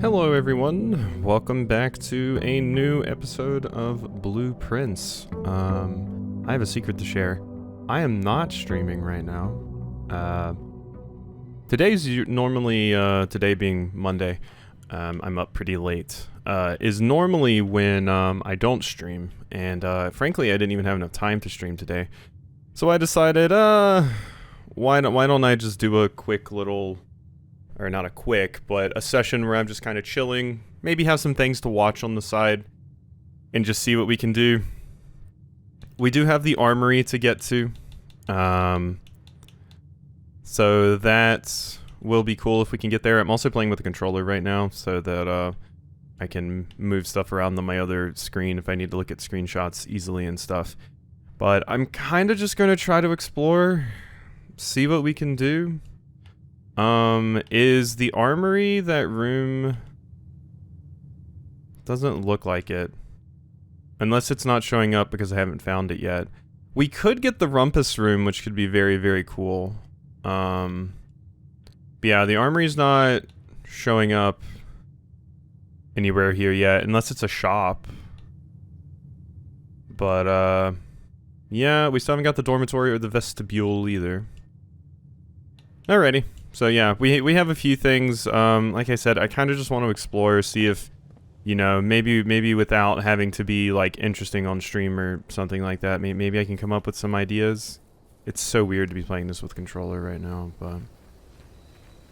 Hello everyone, welcome back to a new episode of Blueprints. I have a secret to share. I am not streaming right now. Today's normally, today being Monday, I'm up pretty late, is normally when I don't stream, and frankly I didn't even have enough time to stream today. So I decided, why don't I just do a quick little... or not a quick, but a session where I'm just kind of chilling, maybe have some things to watch on the side, and just see what we can do. We do have the armory to get to, so that will be cool if we can get there. I'm also playing with the controller right now, so that I can move stuff around on my other screen if I need to look at screenshots easily and stuff. But I'm kind of just going to try to explore, see what we can do. Is the armory that room? Doesn't look like it. Unless it's not showing up because I haven't found it yet. We could get the rumpus room, which could be very, very cool. But yeah, the armory's not showing up anywhere here yet, unless it's a shop. But, yeah, we still haven't got the dormitory or the vestibule either. Alrighty. So yeah, we have a few things. Like I said, I kind of just want to explore, see if, you know, maybe without having to be like interesting on stream or something like that, maybe I can come up with some ideas. It's so weird to be playing this with controller right now, but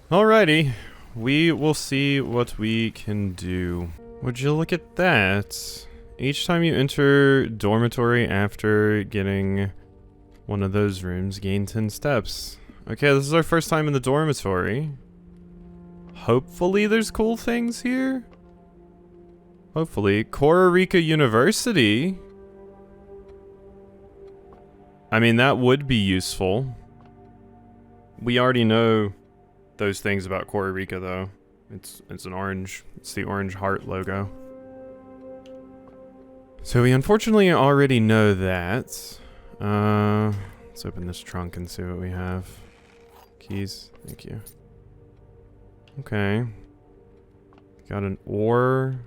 alrighty, we will see what we can do. Would you look at that? Each time you enter dormitory after getting one of those rooms, gain 10 steps. Okay, this is our first time in the dormitory. Hopefully there's cool things here. Hopefully. Kororika University. I mean, that would be useful. We already know those things about Kororika, though. It's an orange. It's the orange heart logo. So we unfortunately already know that. Let's open this trunk and see what we have. Keys, thank you. Okay. Got an ore.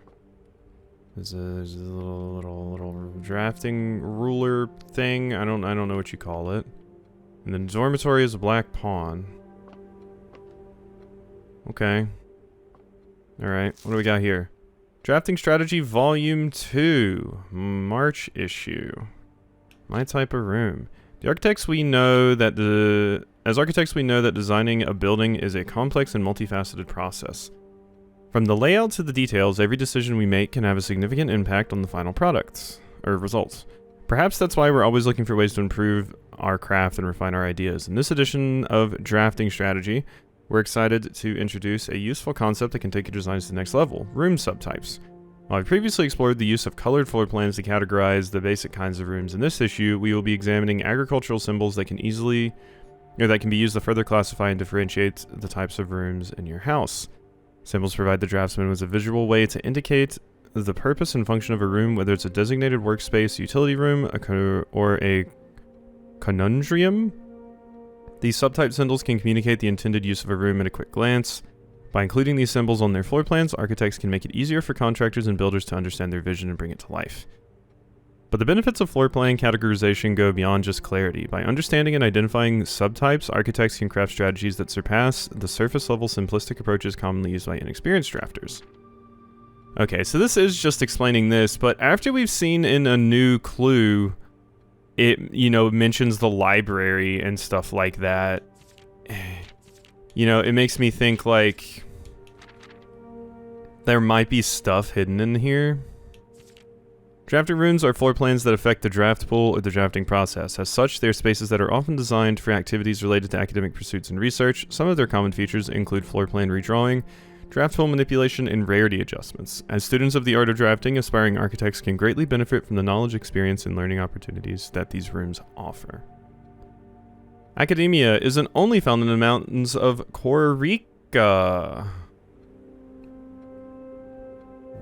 There's a little drafting ruler thing. I don't know what you call it. And then dormitory is a black pawn. Okay. Alright, what do we got here? Drafting Strategy Volume 2. March issue. My type of room. As architects, we know that designing a building is a complex and multifaceted process. From the layout to the details, every decision we make can have a significant impact on the final products, or results. Perhaps that's why we're always looking for ways to improve our craft and refine our ideas. In this edition of Drafting Strategy, we're excited to introduce a useful concept that can take your designs to the next level: room subtypes. While I previously explored the use of colored floor plans to categorize the basic kinds of rooms, in this issue, we will be examining agricultural symbols that can be used to further classify and differentiate the types of rooms in your house. Symbols provide the draftsman with a visual way to indicate the purpose and function of a room, whether it's a designated workspace, utility room, or a conundrum. These subtype symbols can communicate the intended use of a room at a quick glance. By including these symbols on their floor plans, architects can make it easier for contractors and builders to understand their vision and bring it to life. But the benefits of floor plan categorization go beyond just clarity. By understanding and identifying subtypes, architects can craft strategies that surpass the surface-level simplistic approaches commonly used by inexperienced drafters. Okay, so this is just explaining this, but after we've seen in a new clue, it, you know, mentions the library and stuff like that. You know, it makes me think, like, there might be stuff hidden in here. Drafting rooms are floor plans that affect the draft pool or the drafting process. As such, they are spaces that are often designed for activities related to academic pursuits and research. Some of their common features include floor plan redrawing, draft pool manipulation, and rarity adjustments. As students of the art of drafting, aspiring architects can greatly benefit from the knowledge, experience, and learning opportunities that these rooms offer. Academia isn't only found in the mountains of Kororika.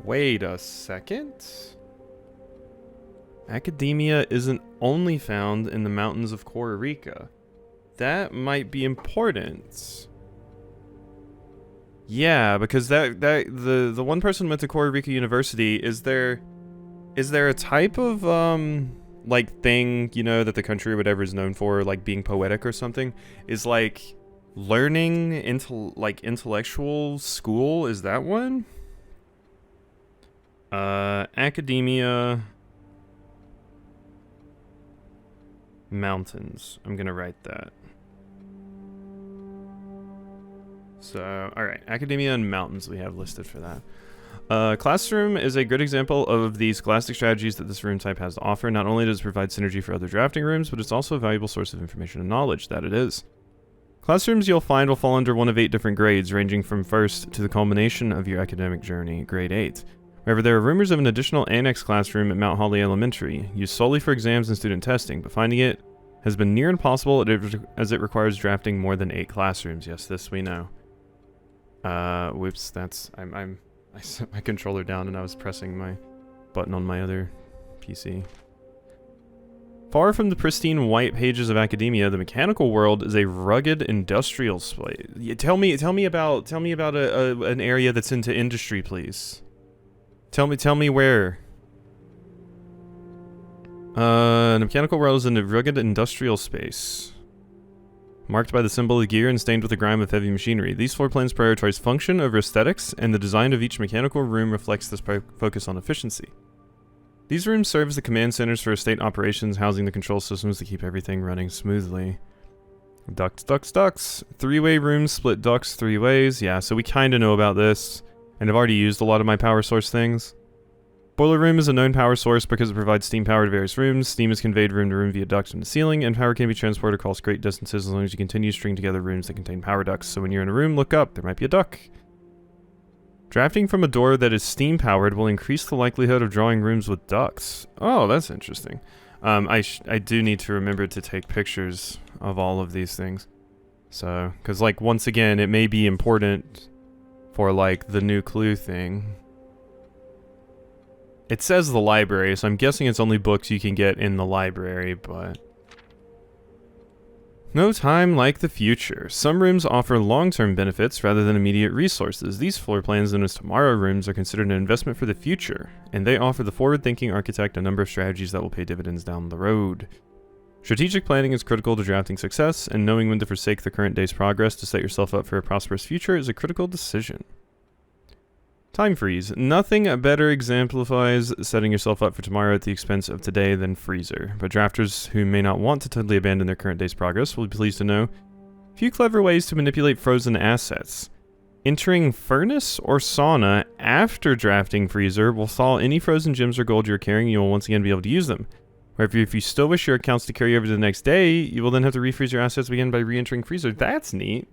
Wait a second. Academia isn't only found in the mountains of Kororika. That might be important. Yeah, because the one person went to Costa Rica University. Is there a type of like thing, you know, that the country or whatever is known for, like being poetic or something? Is like learning into like intellectual school? Is that one? Academia mountains. I'm gonna write that. So, alright, academia and mountains we have listed for that. Classroom is a good example of the scholastic strategies that this room type has to offer. Not only does it provide synergy for other drafting rooms, but it's also a valuable source of information and knowledge, that it is. Classrooms you'll find will fall under one of 8 different grades, ranging from first to the culmination of your academic journey, grade 8. However, there are rumors of an additional annex classroom at Mount Holly Elementary, used solely for exams and student testing, but finding it has been near impossible as it requires drafting more than 8 classrooms. Yes, this we know. Whoops, that's... I set my controller down and I was pressing my button on my other PC. Far from the pristine white pages of academia, the mechanical world is a rugged industrial space. Tell me about an area that's into industry, please. Tell me where. The mechanical world is in a rugged industrial space, marked by the symbol of gear and stained with the grime of heavy machinery. These floor plans prioritize function over aesthetics, and the design of each mechanical room reflects this focus on efficiency. These rooms serve as the command centers for estate operations, housing the control systems to keep everything running smoothly. Ducts. 3-way rooms split ducts 3 ways. Yeah, so we kind of know about this, and I've already used a lot of my power source things. Boiler room is a known power source because it provides steam power to various rooms. Steam is conveyed room to room via ducts from the ceiling, and power can be transported across great distances as long as you continue to string together rooms that contain power ducts. So when you're in a room, look up. There might be a duct. Drafting from a door that is steam powered will increase the likelihood of drawing rooms with ducts. Oh, that's interesting. I do need to remember to take pictures of all of these things. So, because like once again, it may be important for like the new clue thing. It says the library, so I'm guessing it's only books you can get in the library, but... No time like the future. Some rooms offer long-term benefits rather than immediate resources. These floor plans known as tomorrow rooms are considered an investment for the future, and they offer the forward-thinking architect a number of strategies that will pay dividends down the road. Strategic planning is critical to drafting success, and knowing when to forsake the current day's progress to set yourself up for a prosperous future is a critical decision. Time freeze. Nothing better exemplifies setting yourself up for tomorrow at the expense of today than freezer. But drafters who may not want to totally abandon their current day's progress will be pleased to know a few clever ways to manipulate frozen assets. Entering furnace or sauna after drafting freezer will thaw any frozen gems or gold you're carrying, and you will once again be able to use them. However, if you still wish your accounts to carry over to the next day, you will then have to refreeze your assets again by re-entering freezer. That's neat.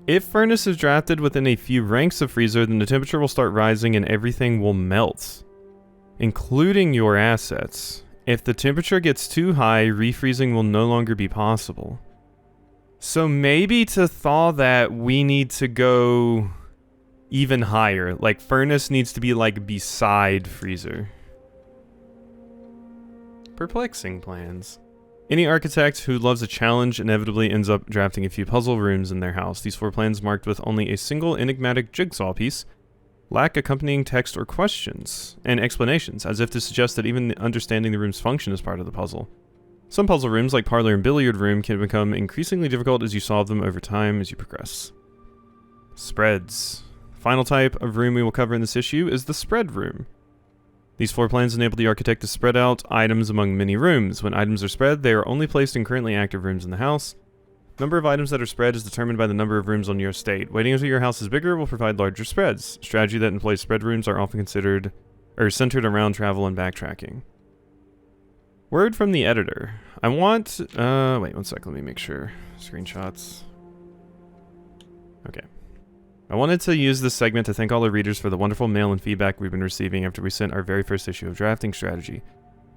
If furnace is drafted within a few ranks of freezer, then the temperature will start rising and everything will melt, including your assets. If the temperature gets too high, refreezing will no longer be possible. So maybe to thaw that, we need to go even higher. Like furnace needs to be like beside freezer. Perplexing plans. Any architect who loves a challenge inevitably ends up drafting a few puzzle rooms in their house. These floor plans, marked with only a single enigmatic jigsaw piece, lack accompanying text or questions and explanations, as if to suggest that even understanding the room's function is part of the puzzle. Some puzzle rooms, like parlor and billiard room, can become increasingly difficult as you solve them over time as you progress. Spreads. The final type of room we will cover in this issue is the spread room. These floor plans enable the architect to spread out items among many rooms. When items are spread, they are only placed in currently active rooms in the house. Number of items that are spread is determined by the number of rooms on your estate. Waiting until your house is bigger will provide larger spreads. Strategy that employs spread rooms are often centered around travel and backtracking. Word from the editor. I want... wait one sec, let me make sure. Screenshots. Okay. I wanted to use this segment to thank all our readers for the wonderful mail and feedback we've been receiving after we sent our very first issue of Drafting Strategy.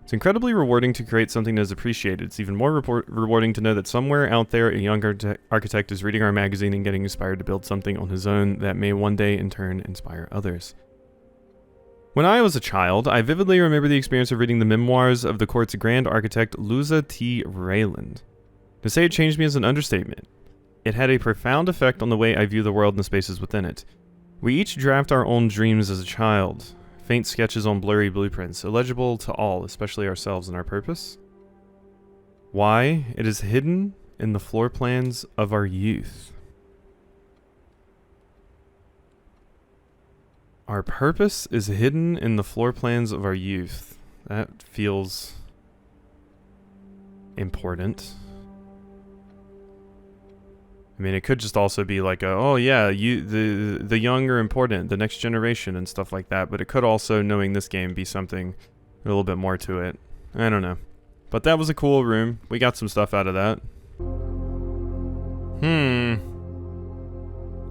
It's incredibly rewarding to create something that is appreciated. It's even more rewarding to know that somewhere out there a young architect is reading our magazine and getting inspired to build something on his own that may one day in turn inspire others. When I was a child, I vividly remember the experience of reading the memoirs of the court's grand architect Luza T. Rayland. To say it changed me is an understatement. It had a profound effect on the way I view the world and the spaces within it. We each draft our own dreams as a child. Faint sketches on blurry blueprints, illegible to all, especially ourselves and our purpose. Why? It is hidden in the floor plans of our youth. Our purpose is hidden in the floor plans of our youth. That feels important. I mean, it could just also be like, oh yeah, the young are important, the next generation and stuff like that. But it could also, knowing this game, be something a little bit more to it. I don't know. But that was a cool room. We got some stuff out of that.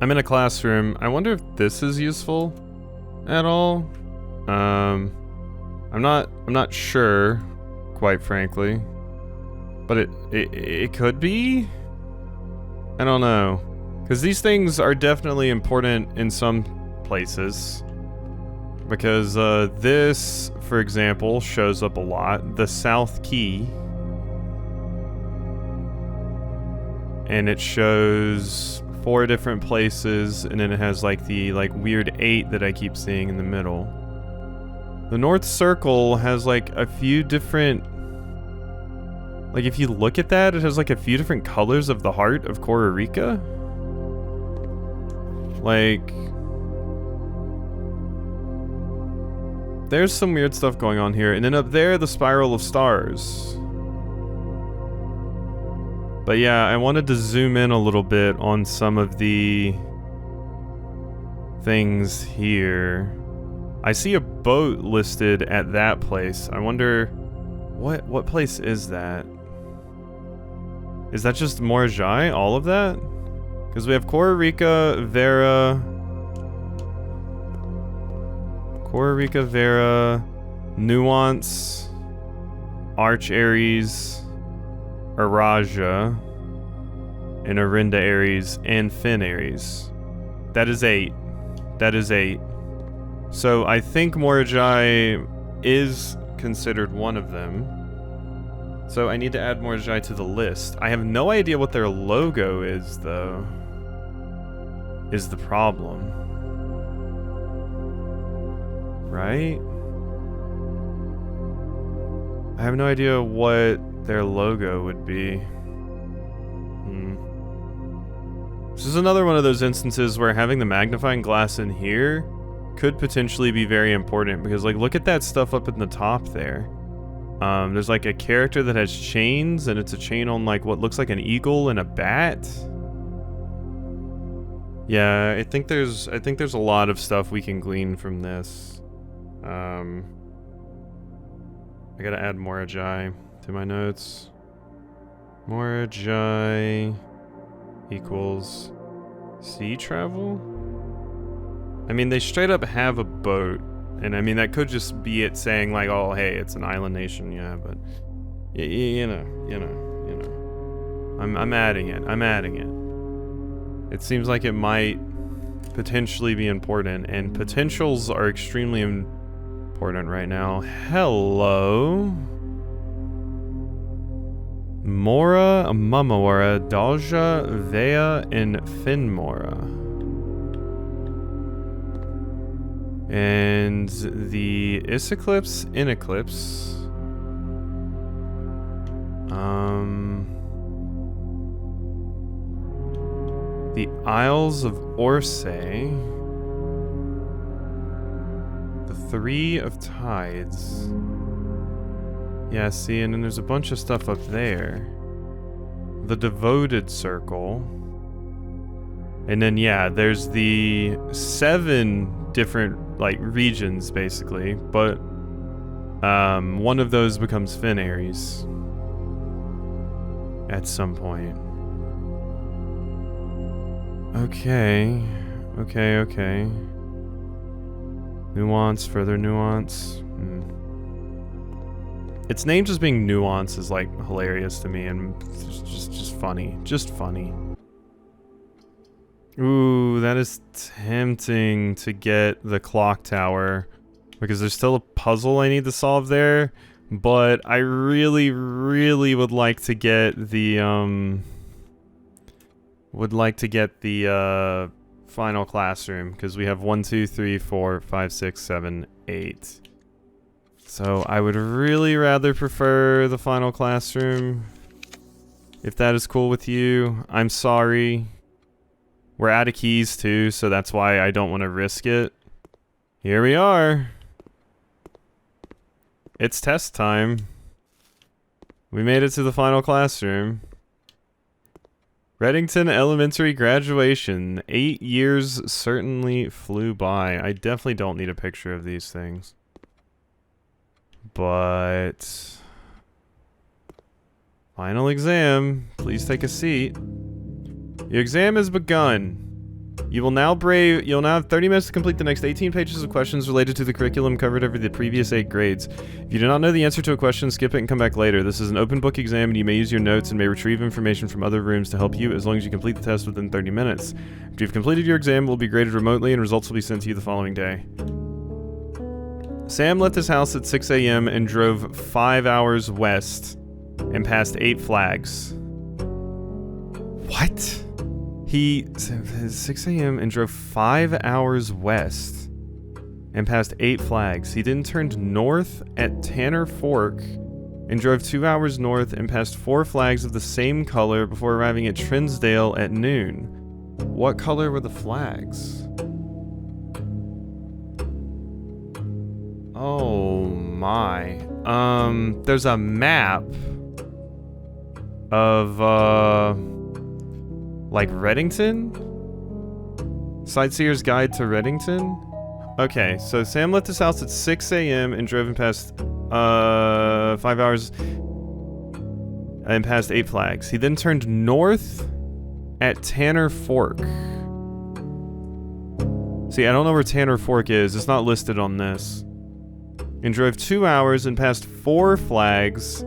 I'm in a classroom. I wonder if this is useful at all. I'm not sure, quite frankly. But it could be? I don't know. Because these things are definitely important in some places. Because this, for example, shows up a lot. The South Key. And it shows 4 different places, and then it has like the weird 8 that I keep seeing in the middle. The North Circle has like a few different... Like, if you look at that, it has like a few different colors of the heart of Costa Rica. Like... There's some weird stuff going on here. And then up there, the Spiral of Stars. But yeah, I wanted to zoom in a little bit on some of the things here. I see a boat listed at that place. I wonder, what place is that? Is that just Morajai, all of that? Because we have Costa Rica, Vera, Nuance, Arch Aries, Araja, and Arinda Aries, and Finn Aries. That is 8. That is 8. So I think Morajai is considered one of them. So I need to add Morajai to the list. I have no idea what their logo is, though. Is the problem. Right? I have no idea what their logo would be. This is another one of those instances where having the magnifying glass in here could potentially be very important, because like, look at that stuff up in the top there. There's like a character that has chains, and it's a chain on like what looks like an eagle and a bat. Yeah, I think there's a lot of stuff we can glean from this. I gotta add Morajai to my notes. Morajai equals sea travel? I mean, they straight up have a boat, and I mean, that could just be it saying like, oh, hey, it's an island nation, yeah, but you know. I'm adding it. It seems like it might potentially be important, and potentials are extremely important right now. Hello. Mora, Mamawara, Dalja, Vea, and Finmora. And the Iseclipse, Ineclipse. The Isles of Orsay. The Three of Tides. Yeah, see, and then there's a bunch of stuff up there. The Devoted Circle. And then, yeah, there's the 7 different, like, regions, basically. But, one of those becomes Finn Aries. At some point. Okay. Nuance, further nuance. Its name just being Nuance is like hilarious to me, and just funny. Just funny. Ooh, that is tempting to get the clock tower, because there's still a puzzle I need to solve there, but I really would like to get the would like to get the final classroom, because we have 1, 2, 3, 4, 5, 6, 7, 8. So I would really rather prefer the final classroom. If that is cool with you, I'm sorry. We're out of keys too, so that's why I don't want to risk it. Here we are. It's test time. We made it to the final classroom. Reddington Elementary graduation. 8 years certainly flew by. I definitely don't need a picture of these things. But... final exam. Please take a seat. Your exam has begun. You'll now have 30 minutes to complete the next 18 pages of questions related to the curriculum covered over the previous 8 grades. If you do not know the answer to a question, skip it and come back later. This is an open book exam and you may use your notes and may retrieve information from other rooms to help you as long as you complete the test within 30 minutes. After you've completed your exam, it will be graded remotely and results will be sent to you the following day. Sam left his house at 6 a.m. and drove 5 hours west and passed 8 flags. What? He 6 a.m. and drove 5 hours west and passed 8 flags. He then turned north at Tanner Fork and drove 2 hours north and passed 4 flags of the same color before arriving at Trinsdale at noon. What color were the flags? Oh my. There's a map of like Reddington? Sightseer's Guide to Reddington? Okay, so Sam left his house at 6 a.m. and drove and passed 5 hours and passed 8 flags. He then turned north at Tanner Fork. See, I don't know where Tanner Fork is. It's not listed on this. And drove 2 hours and passed 4 flags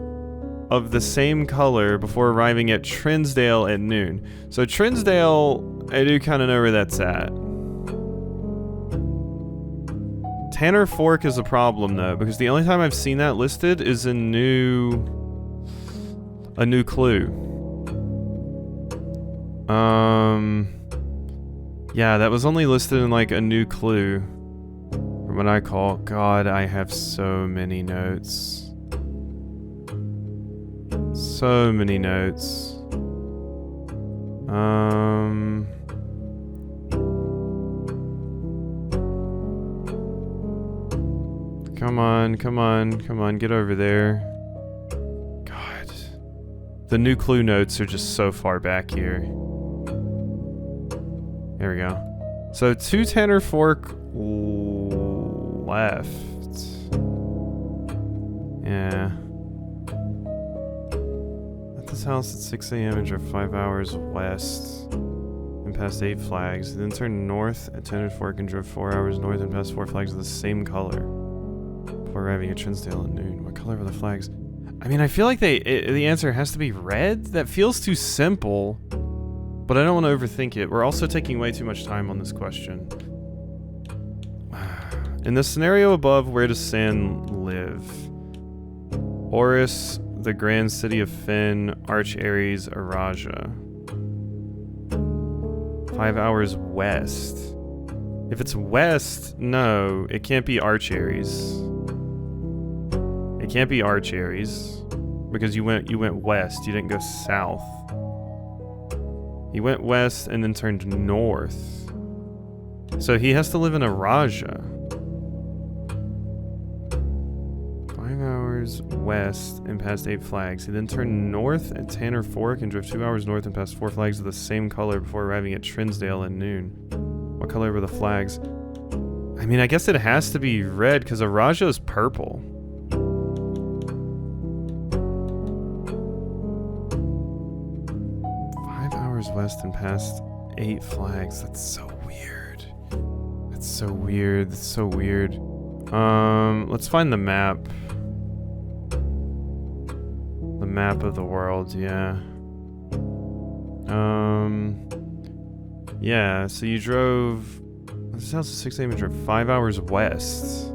of the same color before arriving at Trinsdale at noon. So Trinsdale, I do kind of know where that's at. Tanner Fork is a problem though, because the only time I've seen that listed is a new clue. Yeah, that was only listed in like a new clue. From what I call, God, I have so many notes. So many notes. Come on, come on, come on, get over there. God. The new clue notes are just so far back here. There we go. So 2 Tanner Fork left. Yeah. His house at 6 a.m. and drove 5 hours west and passed 8 flags. Then turned north at Tanner Fork and drove 4 hours north and passed 4 flags of the same color before arriving at Trinsdale at noon. What color were the flags? I mean, I feel like the answer has to be red. That feels too simple, but I don't want to overthink it. We're also taking way too much time on this question. In the scenario above, where does Sam live? Oris, the Grand City of Finn, Arch Ares, Araja. 5 hours west. If it's west, no, it can't be Arch Ares. It can't be Arch Ares because you went west. You didn't go south. He went west and then turned north. So he has to live in Araja. 5 hours west and passed 8 flags. He then turned north at Tanner Fork and drove 2 hours north and passed 4 flags of the same color before arriving at Trinsdale at noon. What color were the flags? I mean, I guess it has to be red because Araja is purple. 5 hours west and passed 8 flags. That's so weird. That's so weird. That's so weird. Let's find the map. The map of the world, yeah. Yeah, so you drove... This house is 6 a.m. and drove 5 hours west.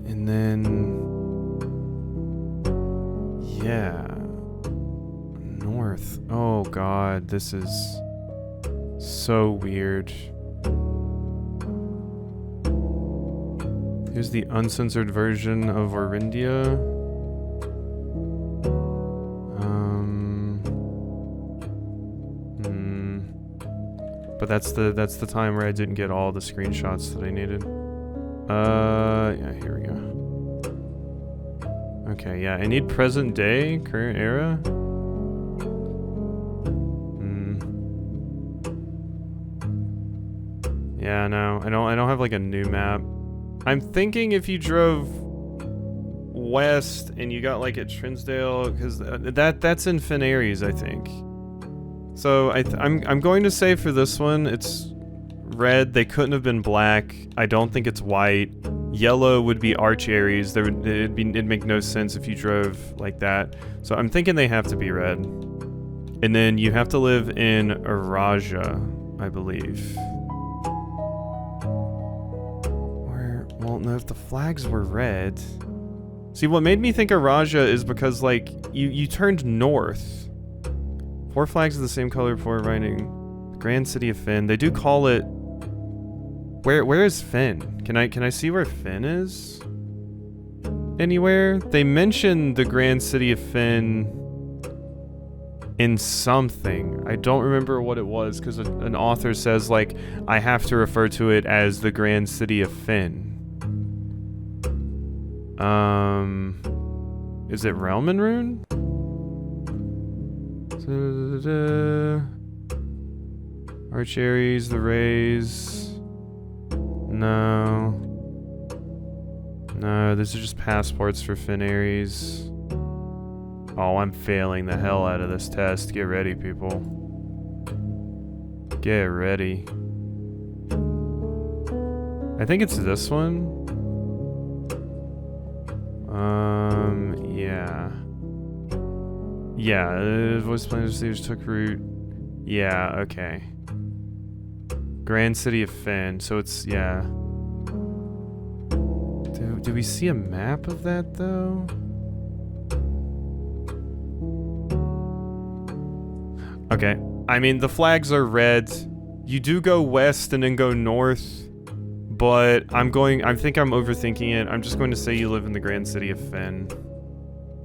And then... Yeah. Oh god, this is so weird. Here's the uncensored version of Orindia. But that's the time where I didn't get all the screenshots that I needed. Yeah, here we go. Okay, yeah, I need present day, current era. Yeah, no, I don't have like a new map. I'm thinking if you drove west and you got like at Trinsdale, because that's in Fenaries, I think. So I'm going to say for this one it's red. They couldn't have been black. I don't think it's white. Yellow would be Archaries. It'd make no sense if you drove like that. So I'm thinking they have to be red. And then you have to live in Araja, I believe. Well, no, if the flags were red. See, what made me think Araja is because, like, you turned north. 4 flags of the same color before writing Grand City of Fynn. They do call it... Where is Fynn? Can I see where Fynn is? Anywhere? They mention the Grand City of Fynn in something. I don't remember what it was, because an author says, like, I have to refer to it as the Grand City of Fynn. Is it Realm and Rune? Archaries, the Rays. No. No, these are just passports for Fenaries. Oh, I'm failing the hell out of this test. Get ready, people. Get ready. I think it's this one. Yeah. Yeah, voice planners took root. Yeah, okay. Grand City of Fynn, so it's, yeah. Do we see a map of that, though? Okay, I mean, the flags are red. You do go west and then go north. But I think I'm overthinking it. I'm just going to say you live in the Grand City of Fynn.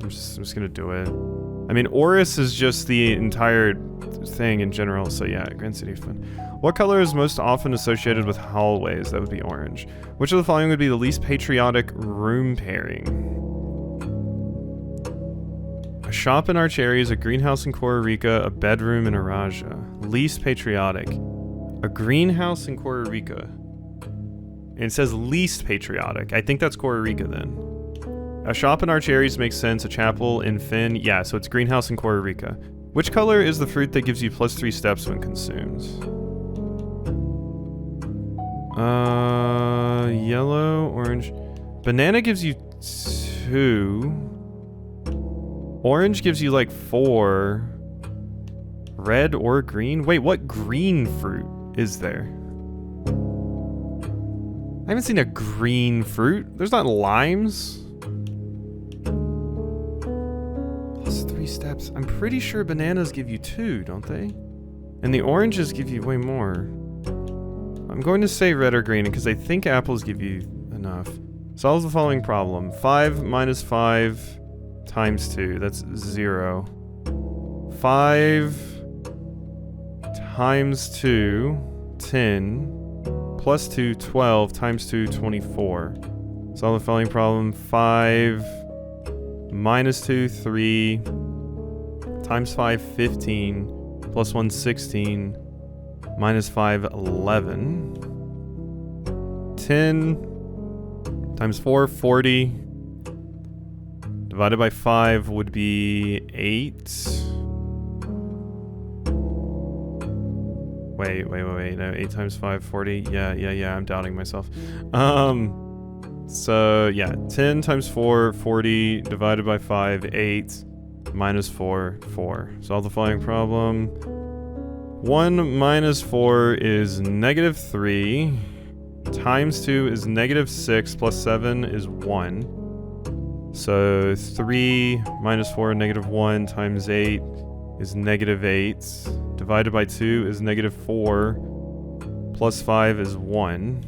I'm just gonna do it. I mean, Oris is just the entire thing in general, so yeah, Grand City of Fynn. What color is most often associated with hallways? That would be orange. Which of the following would be the least patriotic room pairing? A shop in Archaries, a greenhouse in Kororika, a bedroom in Araja. Least patriotic. A greenhouse in Kororika. And it says least patriotic. I think that's Kororika then. A shop in Archaries makes sense. A chapel in Fynn. Yeah, so it's greenhouse in Kororika. Which color is the fruit that gives you +3 steps when consumed? Yellow, orange. Banana gives you 2. Orange gives you like 4. Red or green? Wait, what green fruit is there? I haven't seen a green fruit. There's not limes. +3 steps. I'm pretty sure bananas give you 2, don't they? And the oranges give you way more. I'm going to say red or green because I think apples give you enough. Solve the following problem. 5 minus 5 times 2. That's 0. 5 times 2, 10. Plus 2, 12, times 2, 24. Solve the following problem. 5 minus 2, 3, times 5, 15, plus 1, 16, minus 5, 11. 10 times 4, 40. Divided by 5 would be 8. Wait, no, 8 times 5, 40. Yeah, I'm doubting myself. So, yeah, 10 times 4, 40, divided by 5, 8, minus 4, 4. Solve the following problem. 1 minus 4 is -3, times 2 is -6, plus 7 is 1. So, 3 minus 4, -1, times 8 is -8. Divided by 2 is -4. Plus 5 is 1.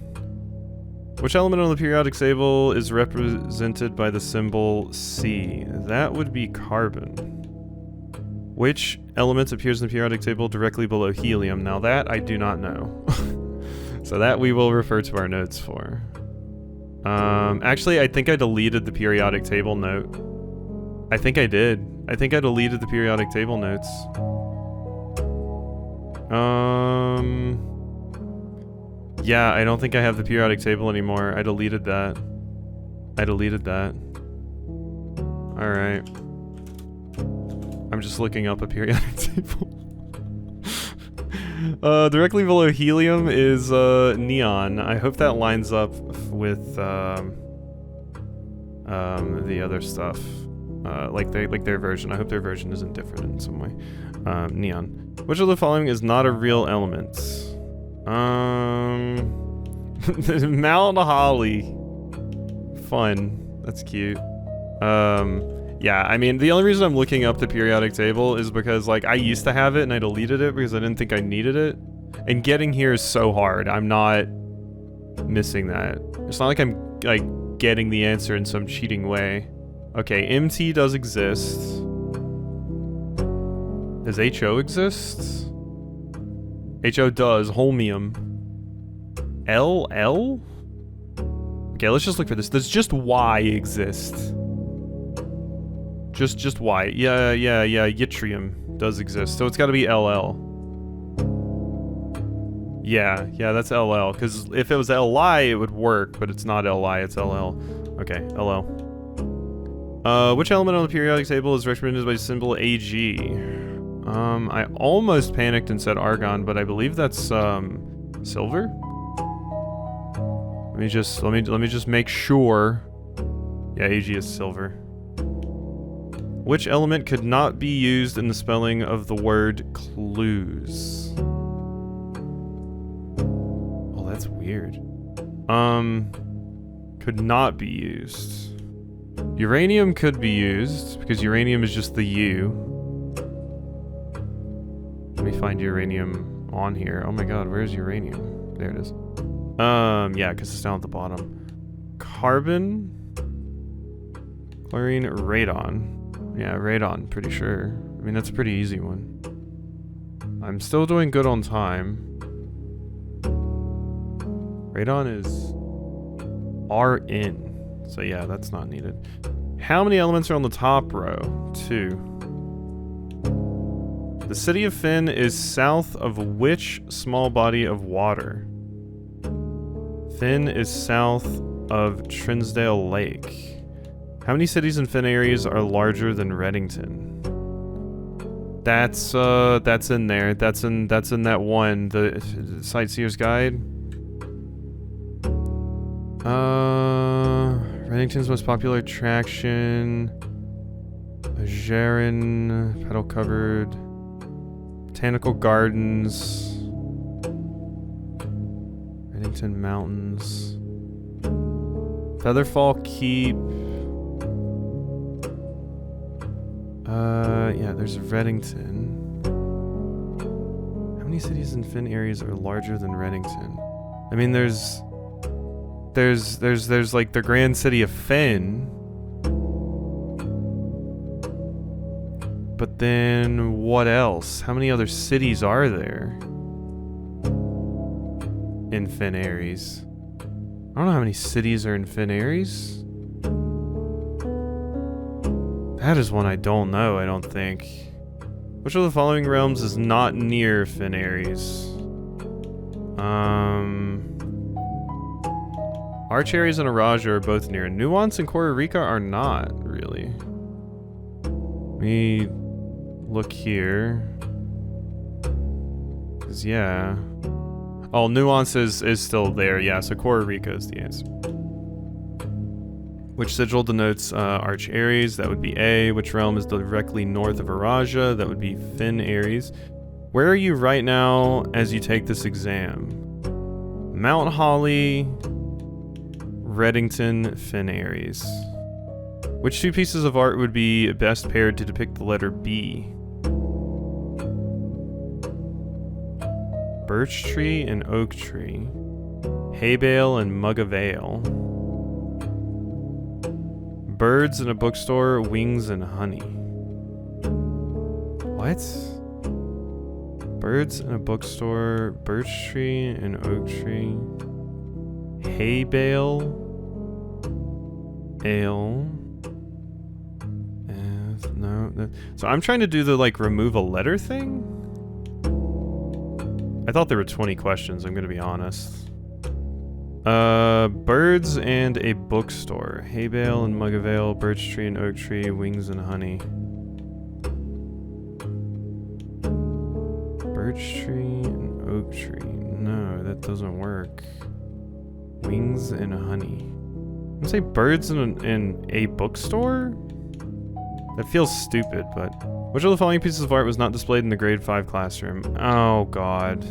Which element on the periodic table is represented by the symbol C? That would be carbon. Which element appears in the periodic table directly below helium? Now that I do not know. So that we will refer to our notes for. Actually, I think I deleted the periodic table note. I think I did. I think I deleted the periodic table notes. Yeah, I don't think I have the periodic table anymore. I deleted that. Alright. I'm just looking up a periodic table. Directly below helium is neon. I hope that lines up with the other stuff. Like their version. I hope their version isn't different in some way. Neon. Which of the following is not a real element? Mount Holly. Fun. That's cute. Yeah, I mean, the only reason I'm looking up the periodic table is because, like, I used to have it and I deleted it because I didn't think I needed it. And getting here is so hard. I'm not missing that. It's not like I'm, like, getting the answer in some cheating way. Okay, MT does exist. Does HO exist? HO does. Holmium. LL? Okay, let's just look for this. Does just Y exist? Just Y. Yeah, yttrium does exist. So it's gotta be LL. Yeah, that's LL. Because if it was LI, it would work, but it's not LI, it's LL. Okay, LL. Which element on the periodic table is represented by the symbol AG? I almost panicked and said argon, but I believe that's silver. Let me just make sure. Yeah, AG is silver. Which element could not be used in the spelling of the word clues? Oh, that's weird. Could not be used. Uranium could be used, because uranium is just the U. Let me find uranium on here. Oh my god, where's uranium? There it is. Yeah, because it's down at the bottom. Carbon. Chlorine, radon. Yeah, radon, pretty sure. I mean, that's a pretty easy one. I'm still doing good on time. Radon is Rn. So yeah, that's not needed. How many elements are on the top row? 2. The city of Finn is south of which small body of water? Finn is south of Trinsdale Lake. How many cities in Finn areas are larger than Reddington? That's in there. That's in that one, the Sightseer's Guide. Reddington's most popular attraction. Jaren, petal covered. Botanical Gardens. Reddington Mountains. Featherfall Keep. Yeah, there's Reddington. How many cities in Finn areas are larger than Reddington? I mean, there's like the grand city of Finn. But then what else? How many other cities are there in Finn Aries? I don't know how many cities are in Finn Aries. That is one I don't know, I don't think. Which of the following realms is not near Finn Aries? Arch Aries and Araja are both near. Nuance and Kororika are not, really. Let me look here. 'Cause yeah. Oh, Nuance is still there, yeah, so Kororika is the answer. Which sigil denotes Arch Aries? That would be A. Which realm is directly north of Araja? That would be Finn Aries. Where are you right now as you take this exam? Mount Holly, Reddington, Finn Aries. Which two pieces of art would be best paired to depict the letter B? Birch tree and oak tree. Hay bale and mug of ale. Birds in a bookstore, wings and honey. What? Birds in a bookstore, birch tree and oak tree. Hay bale. Ale. No. So I'm trying to do the, like, remove a letter thing? I thought there were 20 questions, I'm gonna be honest. Birds and a bookstore. Hay bale and mug of ale, birch tree and oak tree, wings and honey. Birch tree and oak tree. No, that doesn't work. Wings and honey. I'm gonna say birds in a bookstore? That feels stupid, but... Which of the following pieces of art was not displayed in the grade 5 classroom? Oh, God.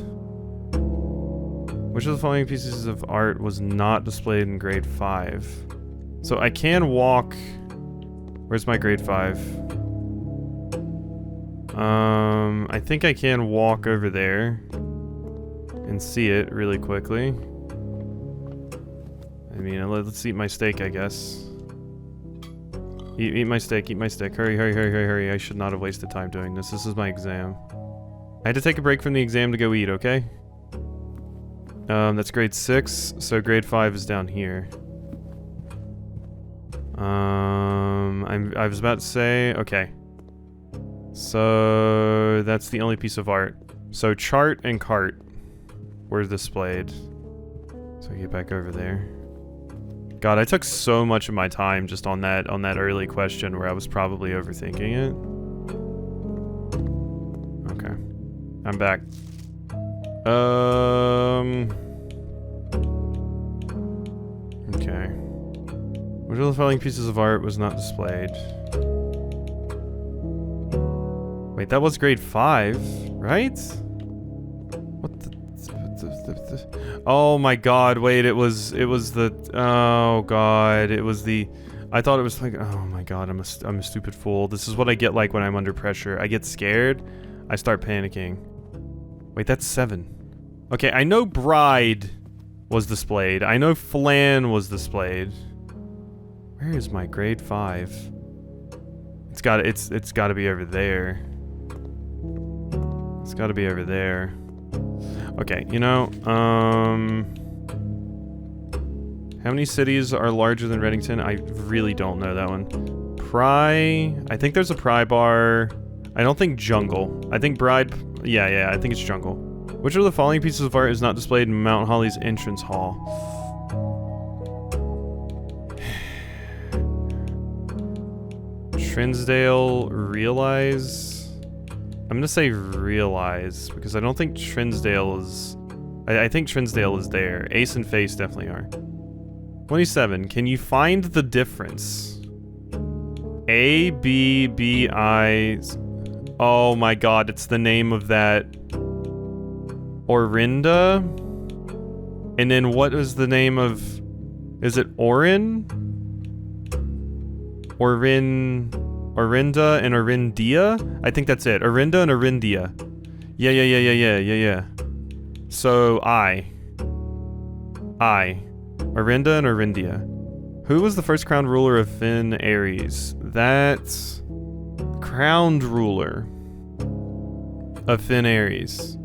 Which of the following pieces of art was not displayed in grade 5? So I can walk... Where's my grade 5? I think I can walk over there and see it really quickly. I mean, let's eat my steak, I guess. Eat my steak, eat my steak. Hurry. I should not have wasted time doing this. This is my exam. I had to take a break from the exam to go eat, okay? That's grade 6, so grade 5 is down here. I was about to say, okay. So, that's the only piece of art. So, chart and cart were displayed. So, I get back over there. God, I took so much of my time just on that early question where I was probably overthinking it. Okay. I'm back. Okay. Which of the following pieces of art was not displayed? Wait, that was grade 5, right? What the... Oh my God, wait, it was the... Oh God, it was the... I thought it was like... Oh my God, I'm a stupid fool. This is what I get like when I'm under pressure. I get scared, I start panicking. Wait, that's 7. Okay, I know bride was displayed. I know flan was displayed. Where is my grade 5? It's gotta be over there. It's gotta be over there. Okay, you know, how many cities are larger than Reddington? I really don't know that one. Pry, I think there's a Pry bar. I don't think jungle. I think bride, yeah, I think it's jungle. Which of the following pieces of art is not displayed in Mount Holly's entrance hall? Trinsdale, realize? I'm gonna say realize, because I don't think Trinsdale is... I think Trinsdale is there. Ace and Face definitely are. 27, can you find the difference? A, B, B, I... Oh my God, it's the name of that... Orinda? And then what is the name of... Is it Orin? Orinda and Orindia? I think that's it. Orinda and Orindia. Yeah. So, Orinda and Orindia. Who was the first crowned ruler of Finn Ares? That's... Crowned ruler of Finn Ares.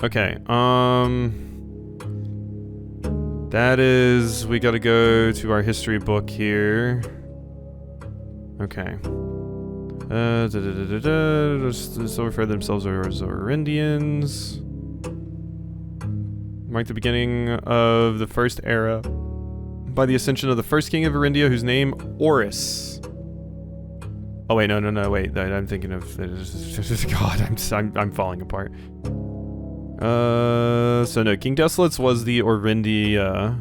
Okay, that is... We gotta go to our history book here. Okay. Still refer to themselves as Orindians. Mark the beginning of the first era by the ascension of the first king of Orindia, whose name Horus. Oh wait, no, wait. I'm thinking of... God, I'm falling apart. So no, King Desolates was the Orindia.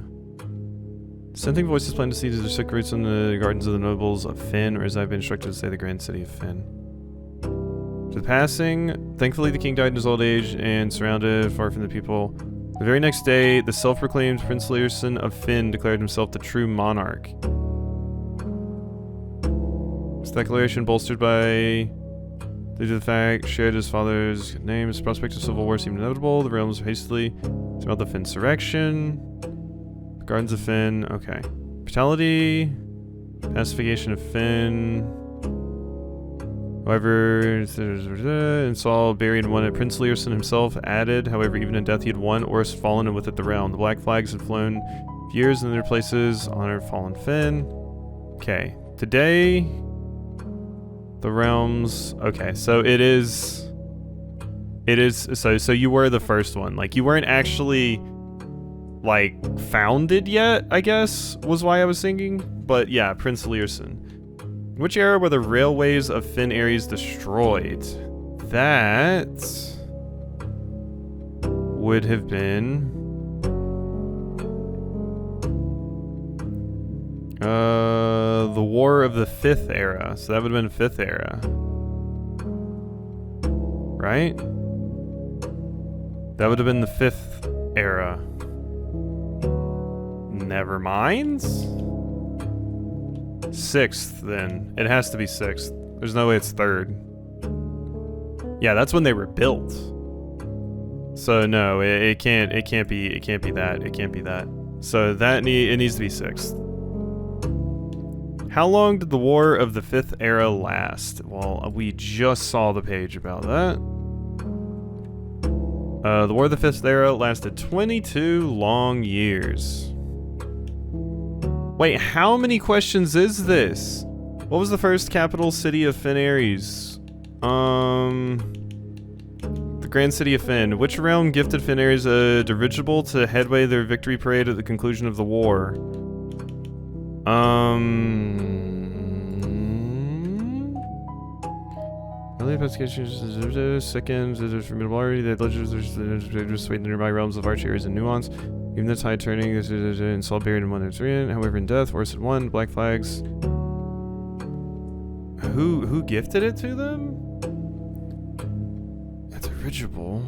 Dissenting voices plan to see the sick roots in the gardens of the nobles of Finn, or as I've been instructed to say, the grand city of Finn. To the passing, thankfully the king died in his old age and surrounded far from the people. The very next day, the self-proclaimed Prince Learson of Finn declared himself the true monarch. This declaration bolstered by Due to the fact shared his father's name, his prospects of civil war seemed inevitable. The realms hastily surrounded the Finsurrection. Gardens of Finn. Okay. Brutality. Pacification of Finn. However, and Saul buried one at Prince Learson himself added. However, even in death he had won or has fallen, and with it the realm. The black flags had flown for years in their places. Honor fallen Finn. Okay. Today, the realms. Okay, so it is. So you were the first one. Like, you weren't actually, like, founded yet, I guess, was why I was thinking. But yeah, Prince Learson. Which era were the railways of Finn Ares destroyed? That would have been the War of the Fifth Era. So that would have been Fifth Era. Right? That would have been the Fifth Era. Never mind. Sixth, then. It has to be sixth. There's no way it's third. Yeah, that's when they were built. So no, it can't be that. It can't be that. So that it needs to be sixth. How long did the War of the Fifth Era last? Well, we just saw the page about that. The War of the Fifth Era lasted 22 long years. Wait, how many questions is this? What was the first capital city of Finn Ares? The Grand City of Finn. Which realm gifted Finn Ares a dirigible to headway their victory parade at the conclusion of the war? Early investigations, seconds, formidable already. The legends persuade the nearby realms of Arch Ares and Nuance. Even the tide turning, and Saul buried in one of three. However, in death, Horus had won. Black flags. Who gifted it to them? A dirigible.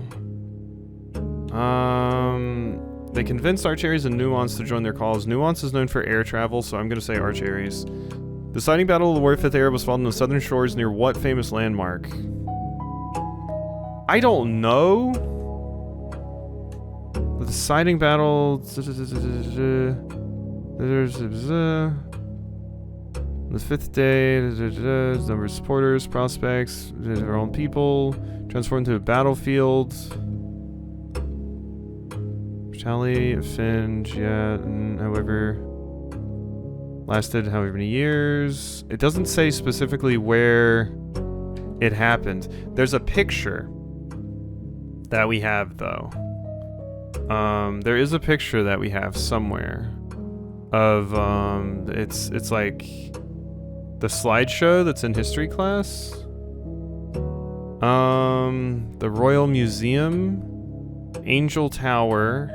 They convinced Arch Ares and Nuance to join their cause. Nuance is known for air travel, so I'm gonna say Arch Ares. The deciding battle of the War of Fifth Era was fought on the southern shores near what famous landmark? I don't know. The deciding battle. The fifth day. Number of supporters, prospects, their own people, transformed to a battlefield. Tally, Finn, however, lasted however many years. It doesn't say specifically where it happened. There's a picture that we have, though. There is a picture that we have somewhere of it's like the slideshow that's in history class. The Royal Museum, Angel Tower,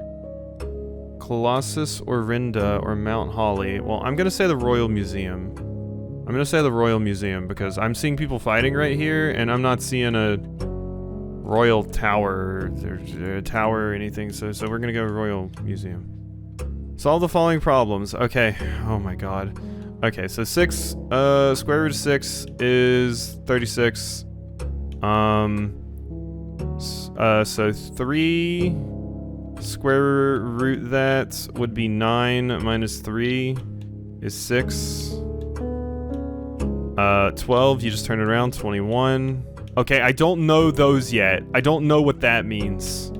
Colossus or Rinda or Mount Holly. Well, I'm gonna say the Royal Museum. I'm gonna say the Royal Museum because I'm seeing people fighting right here and I'm not seeing a Royal Tower or anything, so we're gonna go Royal Museum. Solve the following problems. Okay. Oh my god. Okay, so 6, square root of 6 is 36. So 3 square root that would be 9 minus 3 is 6. 12, you just turn it around, 21. Okay, I don't know those yet. I don't know what that means.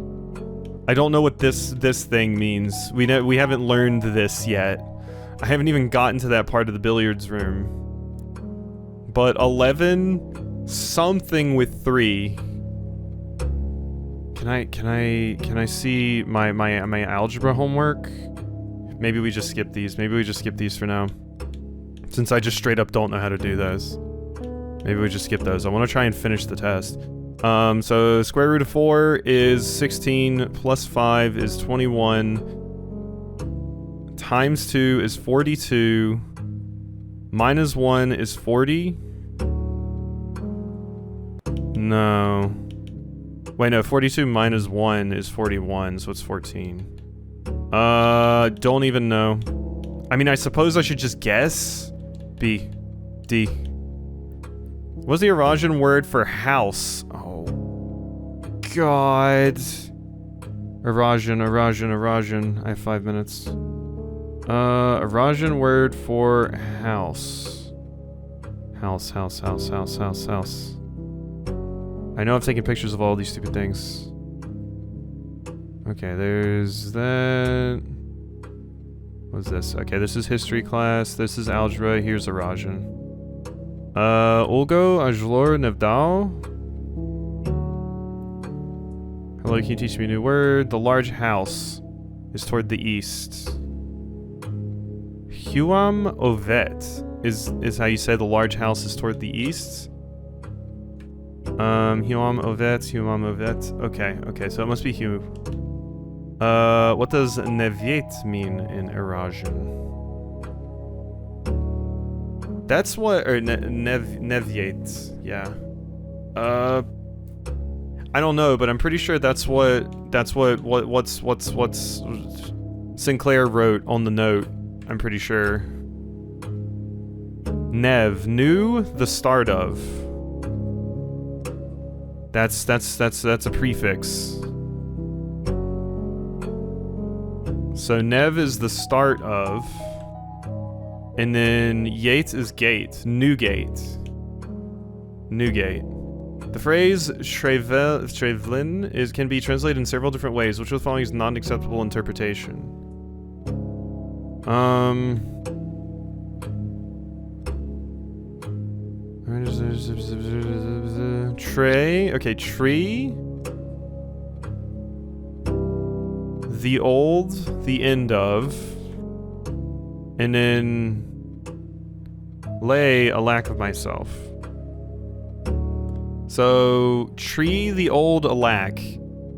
I don't know what this thing means. We haven't learned this yet. I haven't even gotten to that part of the billiards room. But 11, something with 3. Can I see my algebra homework? Maybe we just skip these. Maybe we just skip these for now. Since I just straight up don't know how to do those. Maybe we just skip those. I want to try and finish the test. So square root of 4 is 16, plus 5 is 21, times 2 is 42, minus 1 is 40. No. Wait, no, 42 minus 1 is 41, so it's 14. Don't even know. I mean, I suppose I should just guess. B. D. What's the Eurasian word for house? Oh, God. Eurasian. I have 5 minutes. Eurasian word for house. House. I know I've taken pictures of all these stupid things. Okay, there's that. What's this? Okay, this is history class. This is algebra. Here's Eurasian. Ulgo Ajlor Nevdal. Hello, can you teach me a new word? The large house is toward the east. Huam Ovet is how you say the large house is toward the east. Huam Ovet. Okay, so it must be Hu. What does Neviet mean in Eurasian? That's what, or Neviet, yeah. I don't know, but I'm pretty sure that's what's Sinclair wrote on the note. I'm pretty sure. New, the start of. That's a prefix. So Nev is the start of, and then Yate is gate. Newgate. The phrase Shrevelin can be translated in several different ways, which of the following is not an acceptable interpretation. Tree. Okay, tree. The old, the end of, and then lay a lack of myself. So, tree, the old, alack.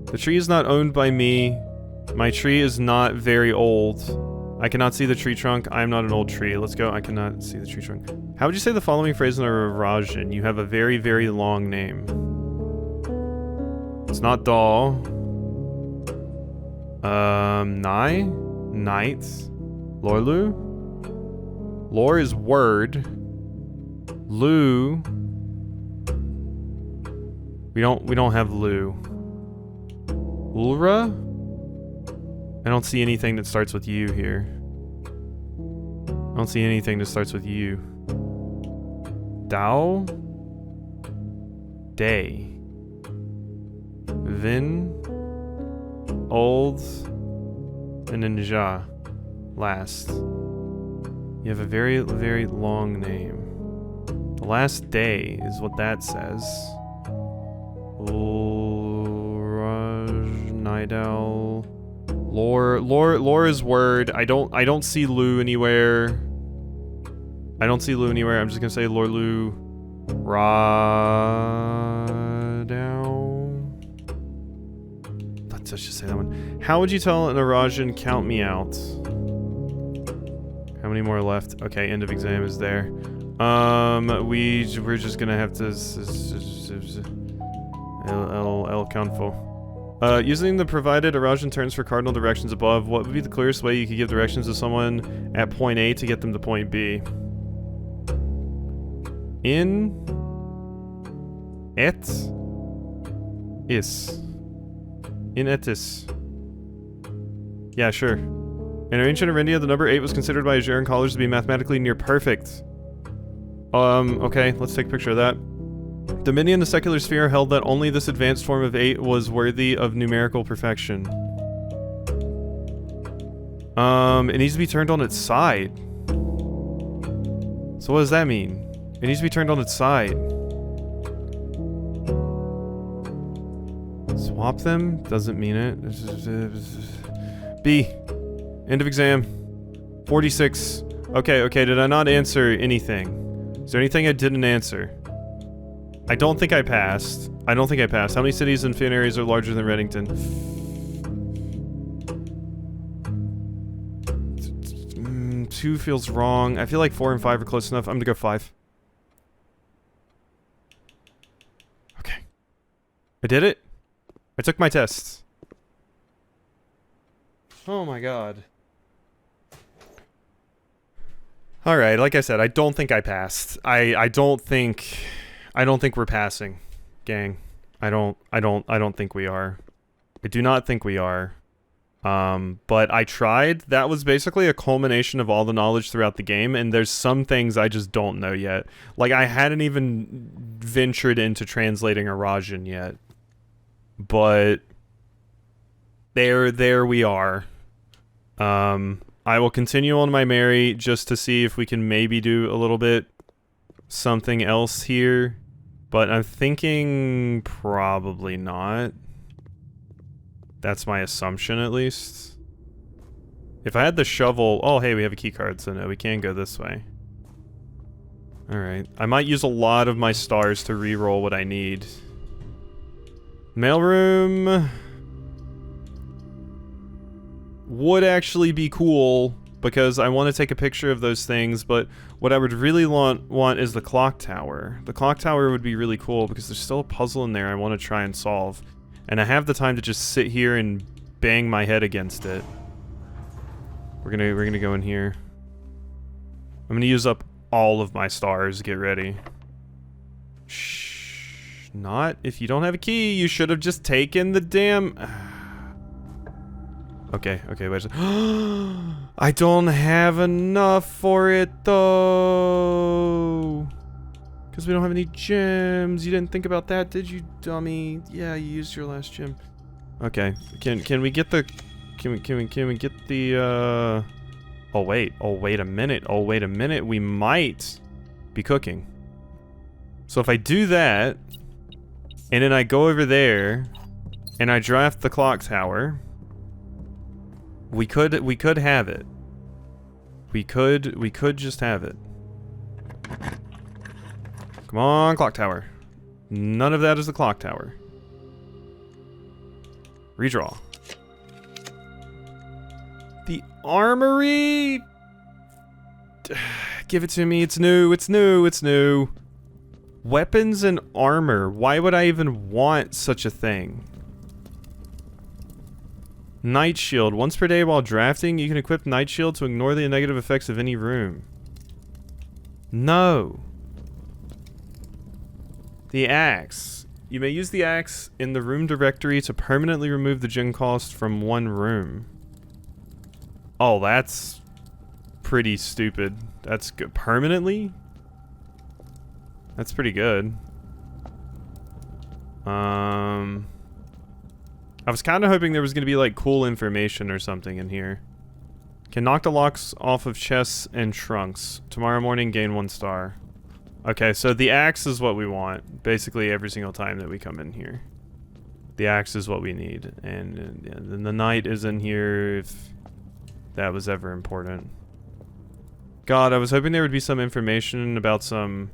The tree is not owned by me. My tree is not very old. I cannot see the tree trunk. I am not an old tree. Let's go. I cannot see the tree trunk. How would you say the following phrase in Eurasian? You have a very, very long name. It's not doll. Night. Lorlu. Lore is word. Lu. We don't have Lu. Ulra? I don't see anything that starts with U here. I don't see anything that starts with U. Dao? Day. Vin? Old? And then Ja. Last. You have a very, very long name. The last day is what that says. Nidal. Lore is word. I don't see Lu anywhere. I'm just gonna say Lorlu. Radao. Let's just say that one. How would you tell an Eurasian count me out? How many more left? Okay, end of exam is there. We're just gonna have to El Canfo. Using the provided Eurasian terms for cardinal directions above, what would be the clearest way you could give directions to someone at point A to get them to point B? In et is. In et is. Yeah, sure. In ancient Arindia, the number 8 was considered by Ageran scholars to be mathematically near perfect. Okay, let's take a picture of that. Dominion in the secular sphere held that only this advanced form of 8 was worthy of numerical perfection. It needs to be turned on its side. So what does that mean? It needs to be turned on its side. Swap them? Doesn't mean it. B. End of exam. 46. Okay, did I not answer anything? Is there anything I didn't answer? I don't think I passed. How many cities and fin areas are larger than Reddington? 2 feels wrong. I feel like 4 and 5 are close enough. I'm gonna go 5. Okay. I did it. I took my tests. Oh my god. Alright, like I said, I don't think I passed. I don't think I don't think we're passing, gang. I don't think we are. I do not think we are. But I tried. That was basically a culmination of all the knowledge throughout the game, and there's some things I just don't know yet. Like, I hadn't even ventured into translating Arajan yet. But there we are. I will continue on my merry just to see if we can maybe do a little bit something else here. But I'm thinking probably not. That's my assumption, at least. If I had the shovel... Oh, hey, we have a key card, so no, we can go this way. Alright. I might use a lot of my stars to re-roll what I need. Mailroom... would actually be cool, because I want to take a picture of those things, but what I would really want is the clock tower. The clock tower would be really cool, because there's still a puzzle in there I want to try and solve. And I have the time to just sit here and bang my head against it. We're gonna go in here. I'm gonna use up all of my stars. Get ready. Shh. Not if you don't have a key. You should have just taken the damn... Okay, wait a second. I don't have enough for it, though. Because we don't have any gems. You didn't think about that, did you, dummy? Yeah, you used your last gem. Okay. Can we get the... Can we get the, Oh, wait. Oh, wait a minute. Oh, wait a minute. We might be cooking. So if I do that, and then I go over there, and I draft the clock tower, we could have it. We could just have it. Come on, clock tower. None of that is the clock tower. Redraw. The armory? Give it to me. It's new. It's new. It's new. Weapons and armor. Why would I even want such a thing? Night shield. Once per day while drafting, you can equip night shield to ignore the negative effects of any room. No. The axe. You may use the axe in the room directory to permanently remove the gem cost from one room. Oh, that's pretty stupid. That's good. Permanently? That's pretty good. I was kind of hoping there was going to be like cool information or something in here. Can knock the locks off of chests and trunks. Tomorrow morning, gain 1 star. Okay, so the axe is what we want, basically every single time that we come in here. The axe is what we need, and the knight is in here if that was ever important. God, I was hoping there would be some information about some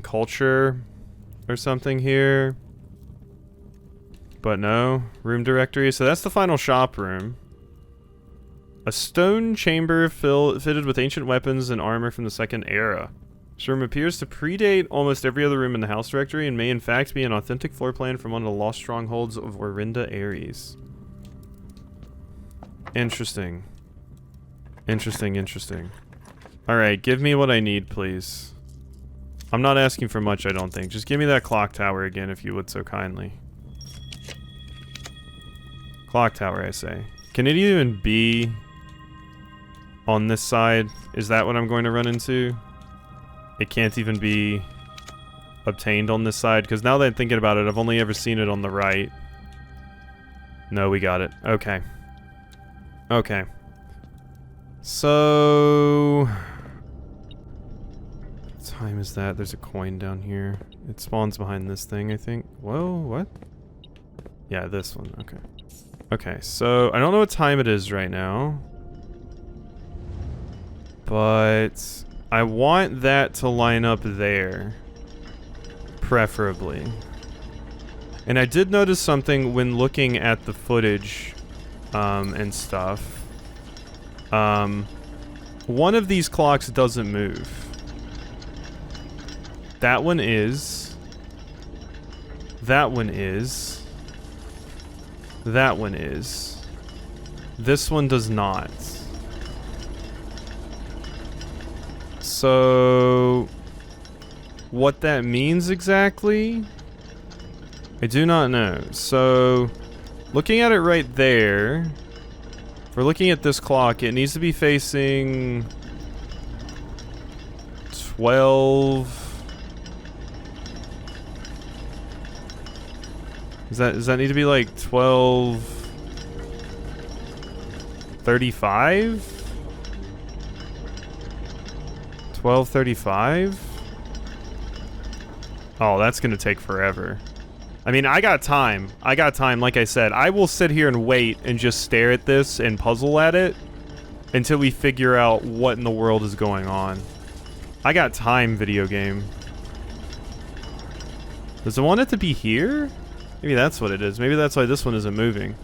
culture or something here. But no, room directory, so that's the final shop room. A stone chamber fitted with ancient weapons and armor from the Second Era. This room appears to predate almost every other room in the house directory and may in fact be an authentic floor plan from one of the lost strongholds of Orinda Ares. Interesting. Interesting. Alright, give me what I need, please. I'm not asking for much, I don't think. Just give me that clock tower again, if you would so kindly. Clock tower, I say. Can it even be on this side? Is that what I'm going to run into? It can't even be obtained on this side? Because now that I'm thinking about it, I've only ever seen it on the right. No, we got it. Okay. Okay. So... what time is that? There's a coin down here. It spawns behind this thing, I think. Whoa, what? Yeah, this one. Okay. Okay, so I don't know what time it is right now. But I want that to line up there. Preferably. And I did notice something when looking at the footage and stuff. One of these clocks doesn't move. That one is. That one is. That one is. This one does not. So what that means exactly, I do not know. So, looking at it right there, if we're looking at this clock, it needs to be facing 12. Does that need to be like 12:35? 12:35? Oh, that's gonna take forever. I mean, I got time. Like I said. I will sit here and wait and just stare at this and puzzle at it until we figure out what in the world is going on. I got time, video game. Does it want it to be here? Maybe that's what it is. Maybe that's why this one isn't moving.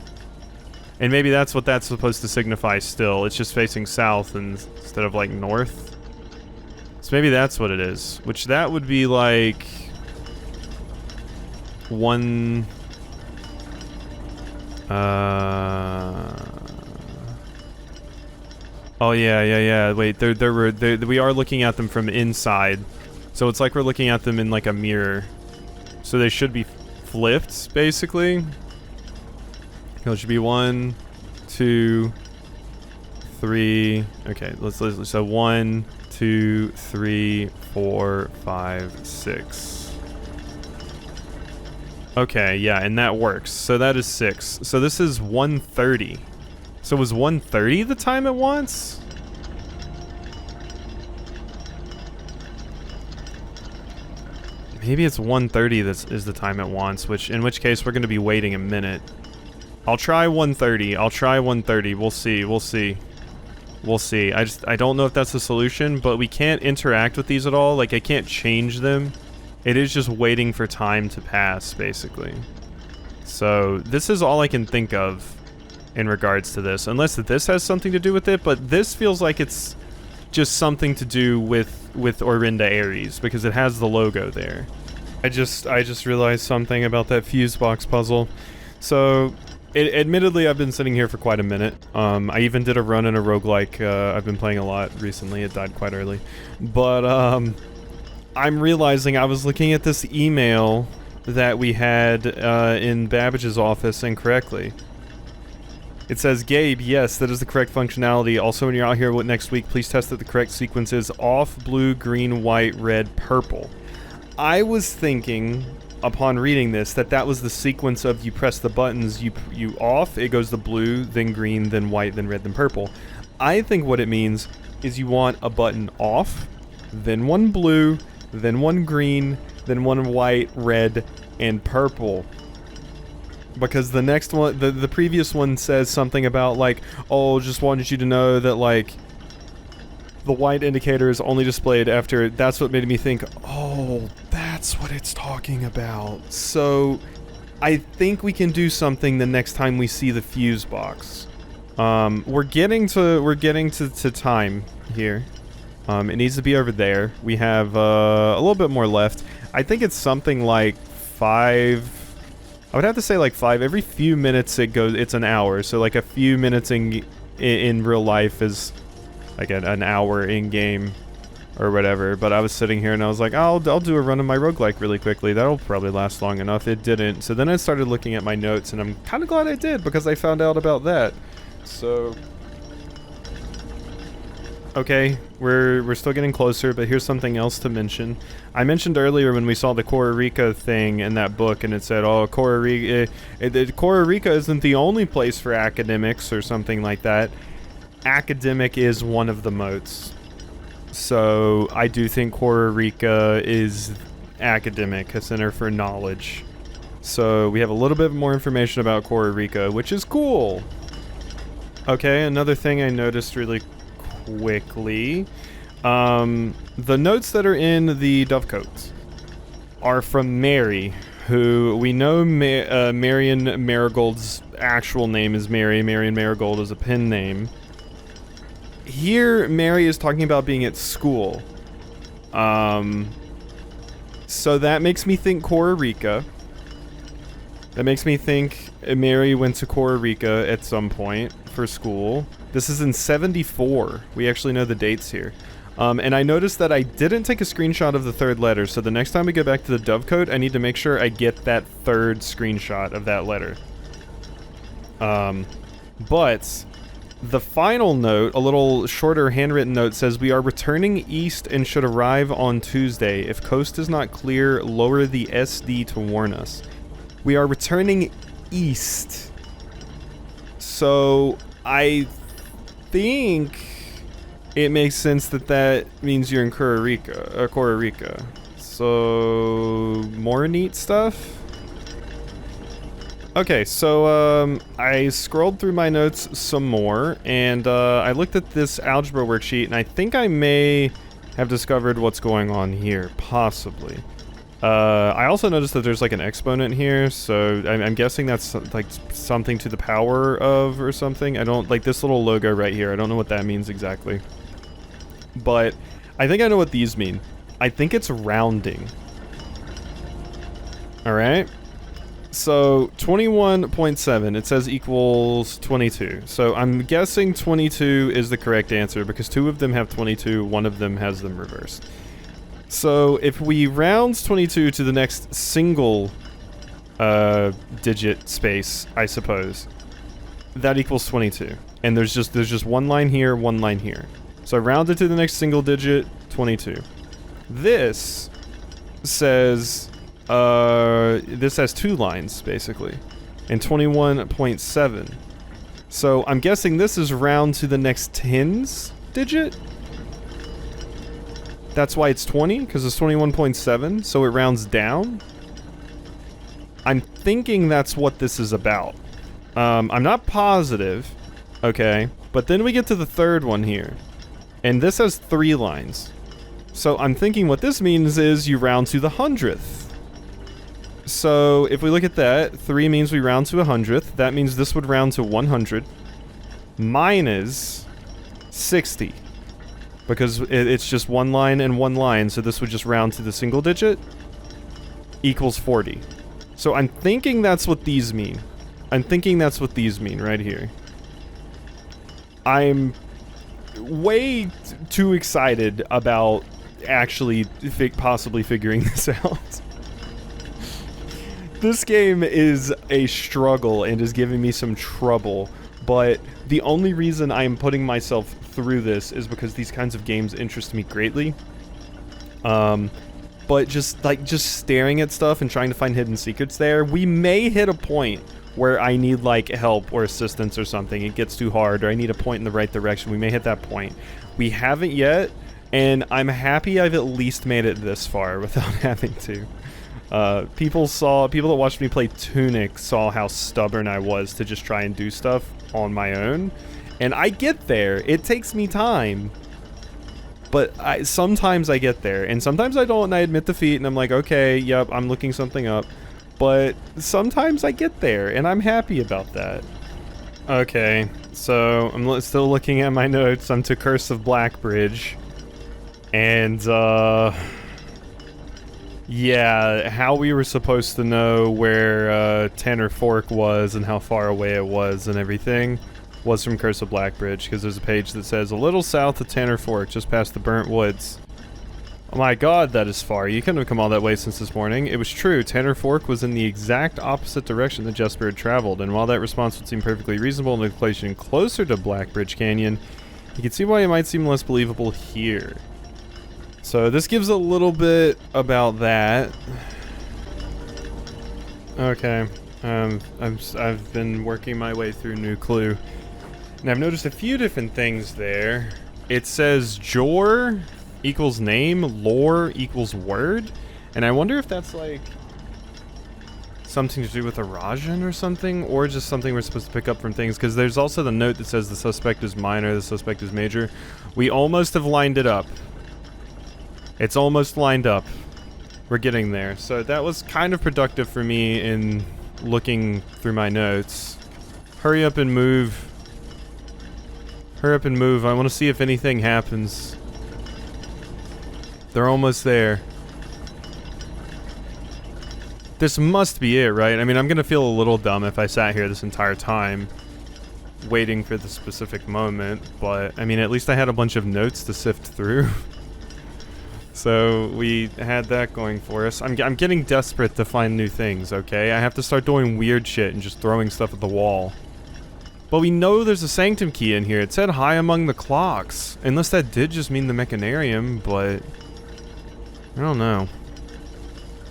And maybe that's what that's supposed to signify still. It's just facing south instead of like north. So maybe that's what it is. Which that would be like... one... Oh yeah. Wait, we are looking at them from inside. So it's like we're looking at them in like a mirror. So they should be flipped, basically. It should be 1, 2, 3. Okay, let's so 1, 2, 3, 4, 5, 6. Okay, yeah, and that works. So that is 6. So this is 1:30. So was 1:30 the time it wants? Maybe it's 1:30 that is the time it wants, in which case we're going to be waiting a minute. I'll try 1:30. We'll see. I don't know if that's the solution, but we can't interact with these at all. Like, I can't change them. It is just waiting for time to pass, basically. So this is all I can think of in regards to this, unless this has something to do with it, but this feels like it's just something to do with Orinda Ares, because it has the logo there. I just realized something about that fuse box puzzle. So, admittedly, I've been sitting here for quite a minute. I even did a run in a roguelike. I've been playing a lot recently. It died quite early. But, I'm realizing I was looking at this email that we had in Babbage's office incorrectly. It says, Gabe, yes, that is the correct functionality. Also, when you're out here next week, please test that the correct sequence is off, blue, green, white, red, purple. I was thinking, upon reading this, that was the sequence of you press the buttons, you off, it goes to blue, then green, then white, then red, then purple. I think what it means is you want a button off, then one blue, then one green, then one white, red, and purple. Because the next one, the previous one says something about like, oh, just wanted you to know that like, the white indicator is only displayed after, that's what made me think, oh, that's what it's talking about. So, I think we can do something the next time we see the fuse box. We're getting to time here. It needs to be over there. We have, a little bit more left. I think it's something like 5... I would have to say like 5. Every few minutes it's an hour. So like a few minutes in real life is like an hour in game or whatever. But I was sitting here and I was like, I'll do a run of my roguelike really quickly. That'll probably last long enough. It didn't. So then I started looking at my notes and I'm kind of glad I did because I found out about that. So... Okay, we're still getting closer, but here's something else to mention. I mentioned earlier when we saw the Costa Rica thing in that book, and it said, oh, Costa Rica isn't the only place for academics or something like that. Academic is one of the moats. So I do think Costa Rica is academic, a center for knowledge. So we have a little bit more information about Costa Rica, which is cool. Okay, another thing I noticed really quickly. The notes that are in the dovecotes are from Mary, who we know Marion Marigold's actual name is Mary. Marion Marigold is a pen name. Here, Mary is talking about being at school. So that makes me think Costa Rica. That makes me think Mary went to Costa Rica at some point for school. This is in 74. We actually know the dates here. And I noticed that I didn't take a screenshot of the third letter, so the next time we go back to the Dovecote, I need to make sure I get that third screenshot of that letter. But the final note, a little shorter handwritten note, says we are returning east and should arrive on Tuesday. If coast is not clear, lower the SD to warn us. We are returning east. So I think it makes sense that that means you're in Costa Rica. So more neat stuff. Okay, so I scrolled through my notes some more, and I looked at this algebra worksheet, and I think I may have discovered what's going on here, possibly. I also noticed that there's like an exponent here, so I'm guessing that's like something to the power of or something. I don't, like this little logo right here, I don't know what that means exactly. But I think I know what these mean. I think it's rounding. Alright? So 21.7, it says equals 22. So I'm guessing 22 is the correct answer because two of them have 22, one of them has them reversed. So if we round 22 to the next single digit space, I suppose, that equals 22. And there's just one line here, one line here. So I rounded to the next single digit, 22. This says this has two lines, basically, and 21.7. So I'm guessing this is round to the next tens digit? That's why it's 20, because it's 21.7, so it rounds down? I'm thinking that's what this is about. I'm not positive, okay, but then we get to the third one here, and this has 3 lines. So I'm thinking what this means is you round to the 100th. So if we look at that, 3 means we round to 100th. That means this would round to 100 minus 60. Because it's just one line and one line, so this would just round to the single digit. Equals 40. So I'm thinking that's what these mean. I'm thinking that's what these mean right here. I'm way too excited about actually possibly figuring this out. This game is a struggle and is giving me some trouble, but the only reason I am putting myself through this is because these kinds of games interest me greatly. But just staring at stuff and trying to find hidden secrets there, we may hit a point where I need like help or assistance or something. It gets too hard, or I need a point in the right direction. We may hit that point. We haven't yet, and I'm happy I've at least made it this far without having to. People that watched me play Tunic saw how stubborn I was to just try and do stuff on my own, and I get there. It takes me time, but sometimes I get there, and sometimes I don't, and I admit defeat, and I'm like, okay, yep, I'm looking something up, but sometimes I get there, and I'm happy about that. Okay, so I'm still looking at my notes. I'm to Curse of Blackbridge, and yeah, how we were supposed to know where Tanner Fork was and how far away it was and everything was from Curse of Blackbridge, because there's a page that says a little south of Tanner Fork, just past the burnt woods. Oh my god, that is far. You couldn't have come all that way since this morning. It was true. Tanner Fork was in the exact opposite direction that Jesper had traveled, and while that response would seem perfectly reasonable in the location closer to Blackbridge Canyon, you can see why it might seem less believable here. So this gives a little bit about that. Okay, I've been working my way through New Clue, and I've noticed a few different things there. It says Jor equals name, lore equals word, and I wonder if that's like something to do with a Rajan or something, or just something we're supposed to pick up from things, because there's also the note that says the suspect is minor, the suspect is major. We almost have lined it up. It's almost lined up. We're getting there. So that was kind of productive for me in looking through my notes. Hurry up and move. Hurry up and move. I want to see if anything happens. They're almost there. This must be it, right? I mean, I'm gonna feel a little dumb if I sat here this entire time waiting for the specific moment, but I mean, at least I had a bunch of notes to sift through. So we had that going for us. I'm getting desperate to find new things, okay? I have to start doing weird shit and just throwing stuff at the wall. But we know there's a Sanctum key in here. It said high among the clocks. Unless that did just mean the Mechanarium, but I don't know.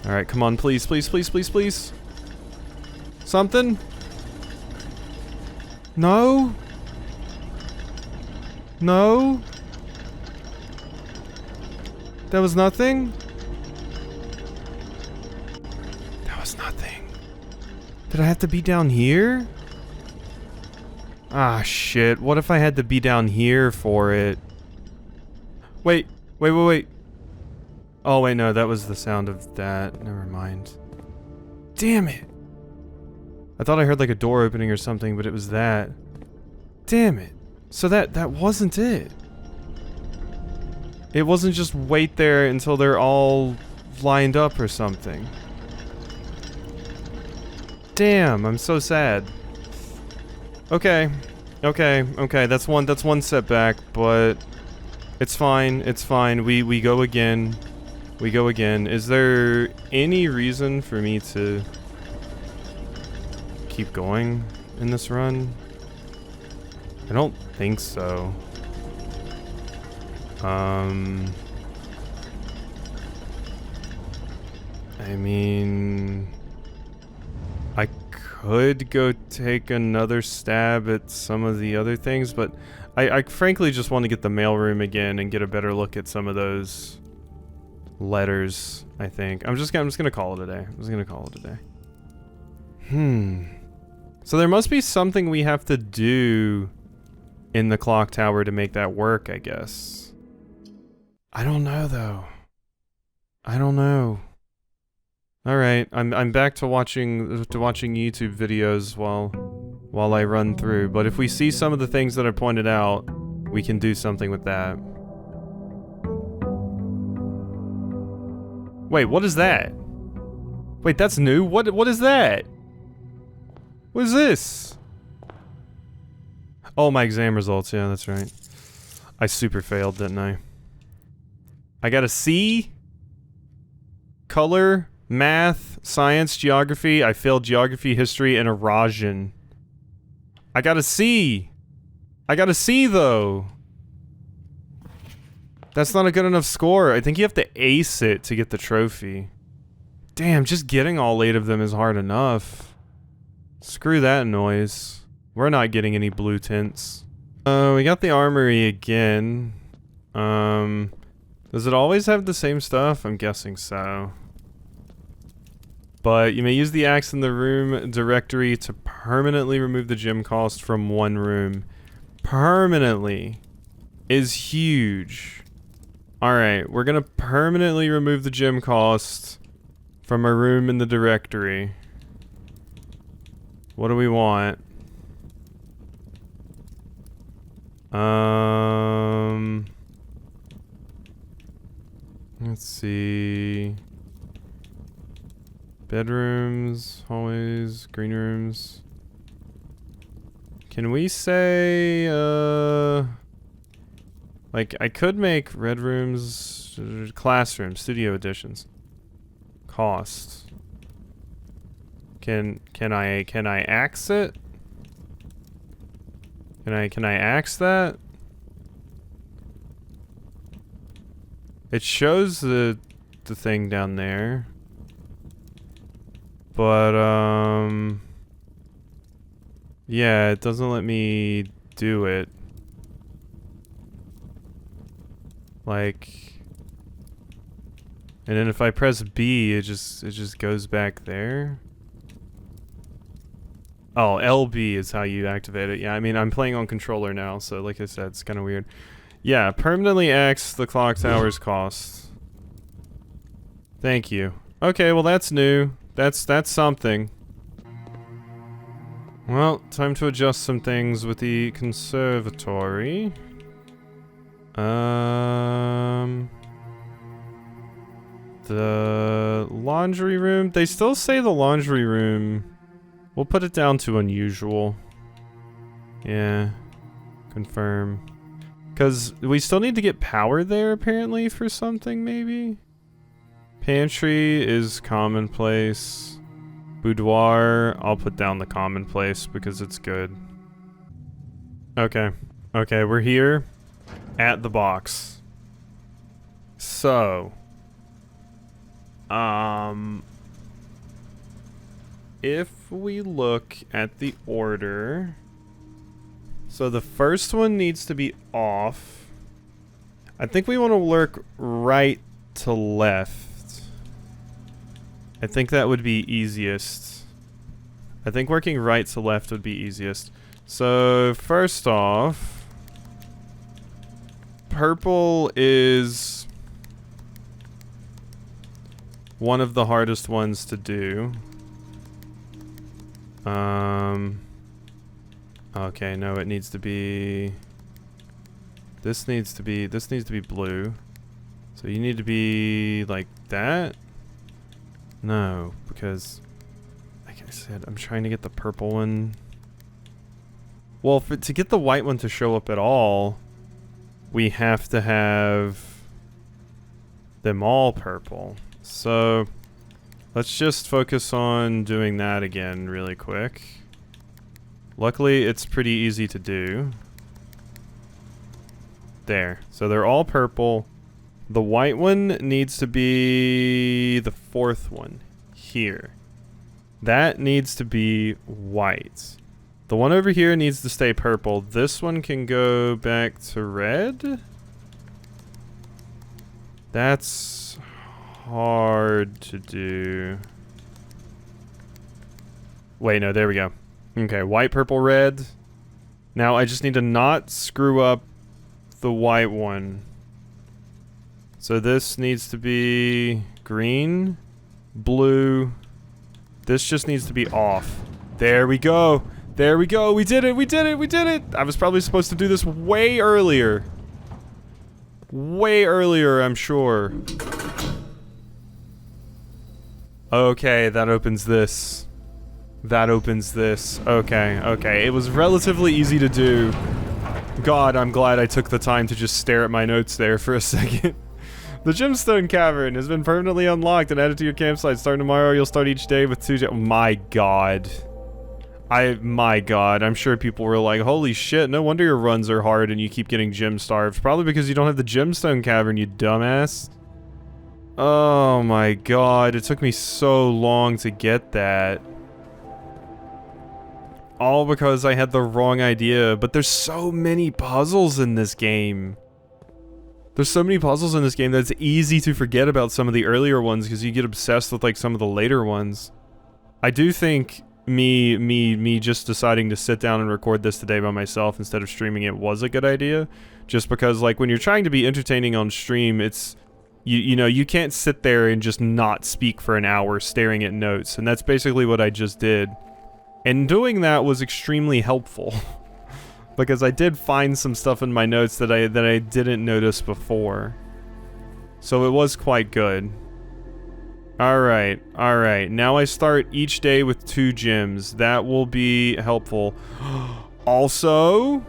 Alright, come on, please, please, please, please, please. Something? No? No? That was nothing? That was nothing. Did I have to be down here? Ah, shit. What if I had to be down here for it? Wait. Wait, wait, wait. Oh, wait, no. That was the sound of that. Never mind. Damn it. I thought I heard like a door opening or something, but it was that. Damn it. So that wasn't it. It wasn't just wait there until they're all lined up or something. Damn, I'm so sad. Okay. Okay, okay, that's one setback, but it's fine, it's fine. We go again. We go again. Is there any reason for me to keep going in this run? I don't think so. I mean, I could go take another stab at some of the other things, but I frankly just want to get the mailroom again and get a better look at some of those letters, I think. I'm just gonna call it a day. I'm just gonna call it a day. So there must be something we have to do in the clock tower to make that work, I guess. I don't know though. I don't know. Alright, I'm back to watching YouTube videos while I run through, but if we see some of the things that I pointed out, we can do something with that. Wait, what is that? Wait, that's new? What is that? What is this? Oh, my exam results, yeah, that's right. I super failed, didn't I? I got a C? Color, math, science, geography. I failed geography, history, and erosion. I got a C. I got a C though. That's not a good enough score. I think you have to ace it to get the trophy. Damn, just getting all 8 of them is hard enough. Screw that noise. We're not getting any blue tints. We got the armory again. Does it always have the same stuff? I'm guessing so. But you may use the axe in the room directory to permanently remove the gem cost from one room. Permanently is huge. Alright, we're gonna permanently remove the gem cost from a room in the directory. What do we want? Let's see. Bedrooms, hallways, green rooms. Can we say, like, I could make red rooms, classroom, studio editions. Cost. Can I axe it? Can I axe that? It shows the thing down there. But, yeah, it doesn't let me do it. Like, and then if I press B, it just goes back there. Oh, LB is how you activate it. Yeah, I mean, I'm playing on controller now, so like I said, it's kind of weird. Yeah, permanently X the clock tower's cost. Thank you. Okay, well that's new. That's something. Well, time to adjust some things with the conservatory. The laundry room. They still say the laundry room. We'll put it down to unusual. Yeah. Confirm. Because we still need to get power there, apparently, for something, maybe? Pantry is commonplace. Boudoir, I'll put down the commonplace because it's good. Okay. Okay, we're here at the box. So, if we look at the order, so the first one needs to be off. I think we want to work right to left. I think that would be easiest. I think working right to left would be easiest. So, first off, purple is one of the hardest ones to do. Okay, no, it needs to be... This needs to be blue. So you need to be like that? No, because, like I said, I'm trying to get the purple one. Well, to get the white one to show up at all, we have to have them all purple. So, let's just focus on doing that again really quick. Luckily, it's pretty easy to do. There. So they're all purple. The white one needs to be the fourth one. Here. That needs to be white. The one over here needs to stay purple. This one can go back to red. That's hard to do. Wait, no, there we go. Okay, white, purple, red. Now I just need to not screw up the white one. So this needs to be green, blue. This just needs to be off. There we go. There we go. We did it. We did it. We did it. I was probably supposed to do this way earlier. Way earlier, I'm sure. Okay, that opens this. That opens this. Okay, okay. It was relatively easy to do. God, I'm glad I took the time to just stare at my notes there for a second. The Gemstone Cavern has been permanently unlocked and added to your campsite. Starting tomorrow, you'll start each day with 2 my God. My God. I'm sure people were like, holy shit, no wonder your runs are hard and you keep getting gem starved. Probably because you don't have the Gemstone Cavern, you dumbass. Oh my God. It took me so long to get that. All because I had the wrong idea, but there's so many puzzles in this game. There's so many puzzles in this game that it's easy to forget about some of the earlier ones because you get obsessed with like some of the later ones. I do think me just deciding to sit down and record this today by myself instead of streaming it was a good idea. Just because like when you're trying to be entertaining on stream, it's you know, you can't sit there and just not speak for an hour staring at notes, and that's basically what I just did. And doing that was extremely helpful. Because I did find some stuff in my notes that I didn't notice before. So it was quite good. Alright, alright. Now I start each day with 2 gems. That will be helpful. Also,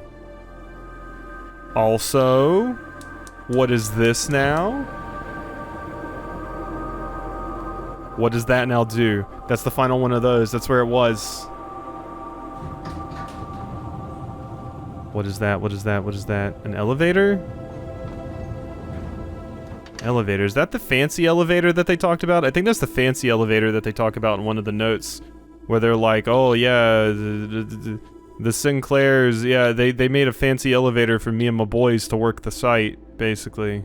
what is this now? What does that now do? That's the final one of those. That's where it was. What is that? What is that? What is that? An elevator? Elevator. Is that the fancy elevator that they talked about? I think that's the fancy elevator that they talk about in one of the notes. Where they're like, oh yeah, the Sinclairs, yeah, they made a fancy elevator for me and my boys to work the site, basically.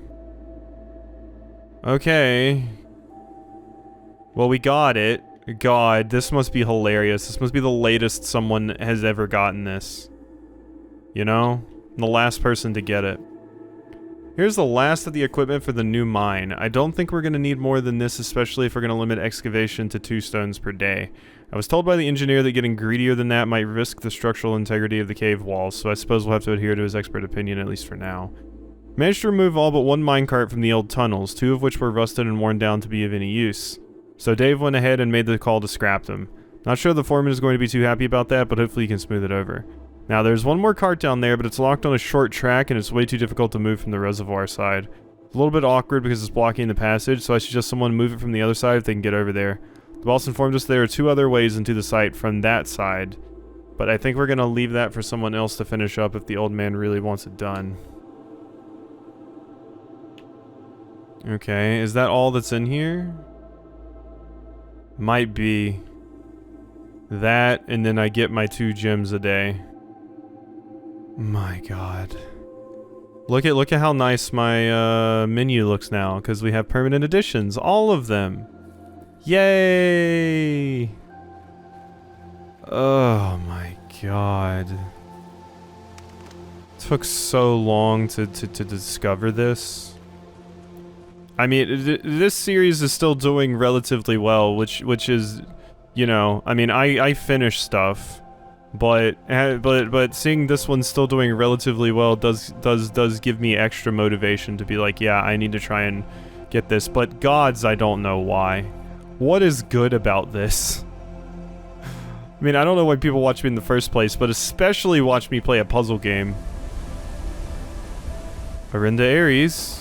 Okay. Well, we got it. God, this must be hilarious. This must be the latest someone has ever gotten this. You know? The last person to get it. Here's the last of the equipment for the new mine. I don't think we're going to need more than this, especially if we're going to limit excavation to 2 stones per day. I was told by the engineer that getting greedier than that might risk the structural integrity of the cave walls, so I suppose we'll have to adhere to his expert opinion, at least for now. Managed to remove all but 1 minecart from the old tunnels, 2 of which were rusted and worn down to be of any use. So Dave went ahead and made the call to scrap them. Not sure the foreman is going to be too happy about that, but hopefully he can smooth it over. Now, there's one more cart down there, but it's locked on a short track, and it's way too difficult to move from the reservoir side. It's a little bit awkward because it's blocking the passage, so I suggest someone move it from the other side if they can get over there. The boss informed us there are 2 other ways into the site from that side, but I think we're going to leave that for someone else to finish up if the old man really wants it done. Okay, is that all that's in here? Might be. That, and then I get my 2 gems a day. My god. Look at how nice my menu looks now, because we have permanent additions. All of them. Yay! Oh my god. It took so long to discover this. I mean, this series is still doing relatively well, which is, you know, I mean, I finish stuff, but seeing this one still doing relatively well does give me extra motivation to be like, yeah, I need to try and get this. But gods, I don't know why. What is good about this? I mean, I don't know why people watch me in the first place, but especially watch me play a puzzle game. Arinda Ares.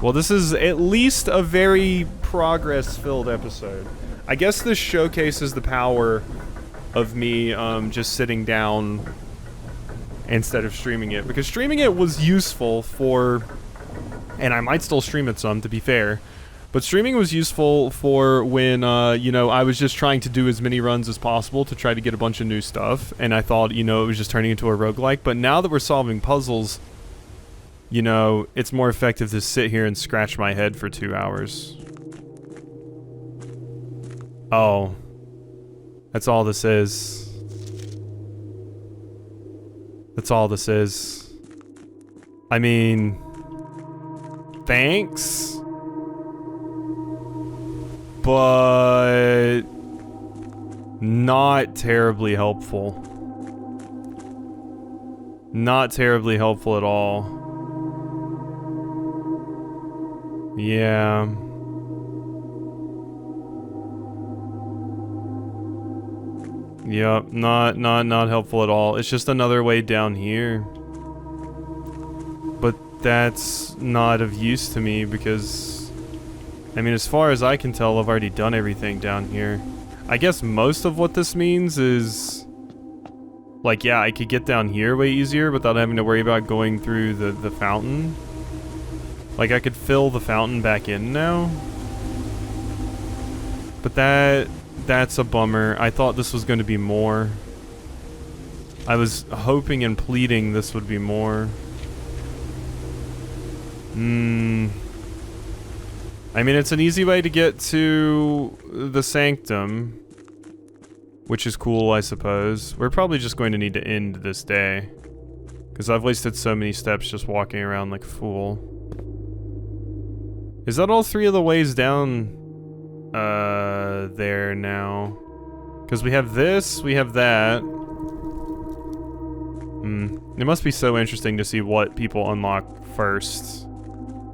Well, this is at least a very progress-filled episode. I guess this showcases the power of me just sitting down instead of streaming it. Because streaming it was useful for... And I might still stream it some, to be fair. But streaming was useful for when, you know, I was just trying to do as many runs as possible to try to get a bunch of new stuff. And I thought, you know, it was just turning into a roguelike. But now that we're solving puzzles... You know, it's more effective to sit here and scratch my head for 2 hours. Oh. That's all this is. That's all this is. I mean... Thanks? But... Not terribly helpful. Not terribly helpful at all. Yeah. Yep, not helpful at all. It's just another way down here. But that's not of use to me because... I mean, as far as I can tell, I've already done everything down here. I guess most of what this means is... Like, yeah, I could get down here way easier without having to worry about going through the fountain. Like, I could fill the fountain back in now. But that's a bummer. I thought this was going to be more. I was hoping and pleading this would be more. I mean, it's an easy way to get to the Sanctum. Which is cool, I suppose. We're probably just going to need to end this day. Because I've wasted so many steps just walking around like a fool. Is that all 3 of the ways down there now? Because we have this, we have that. It must be so interesting to see what people unlock first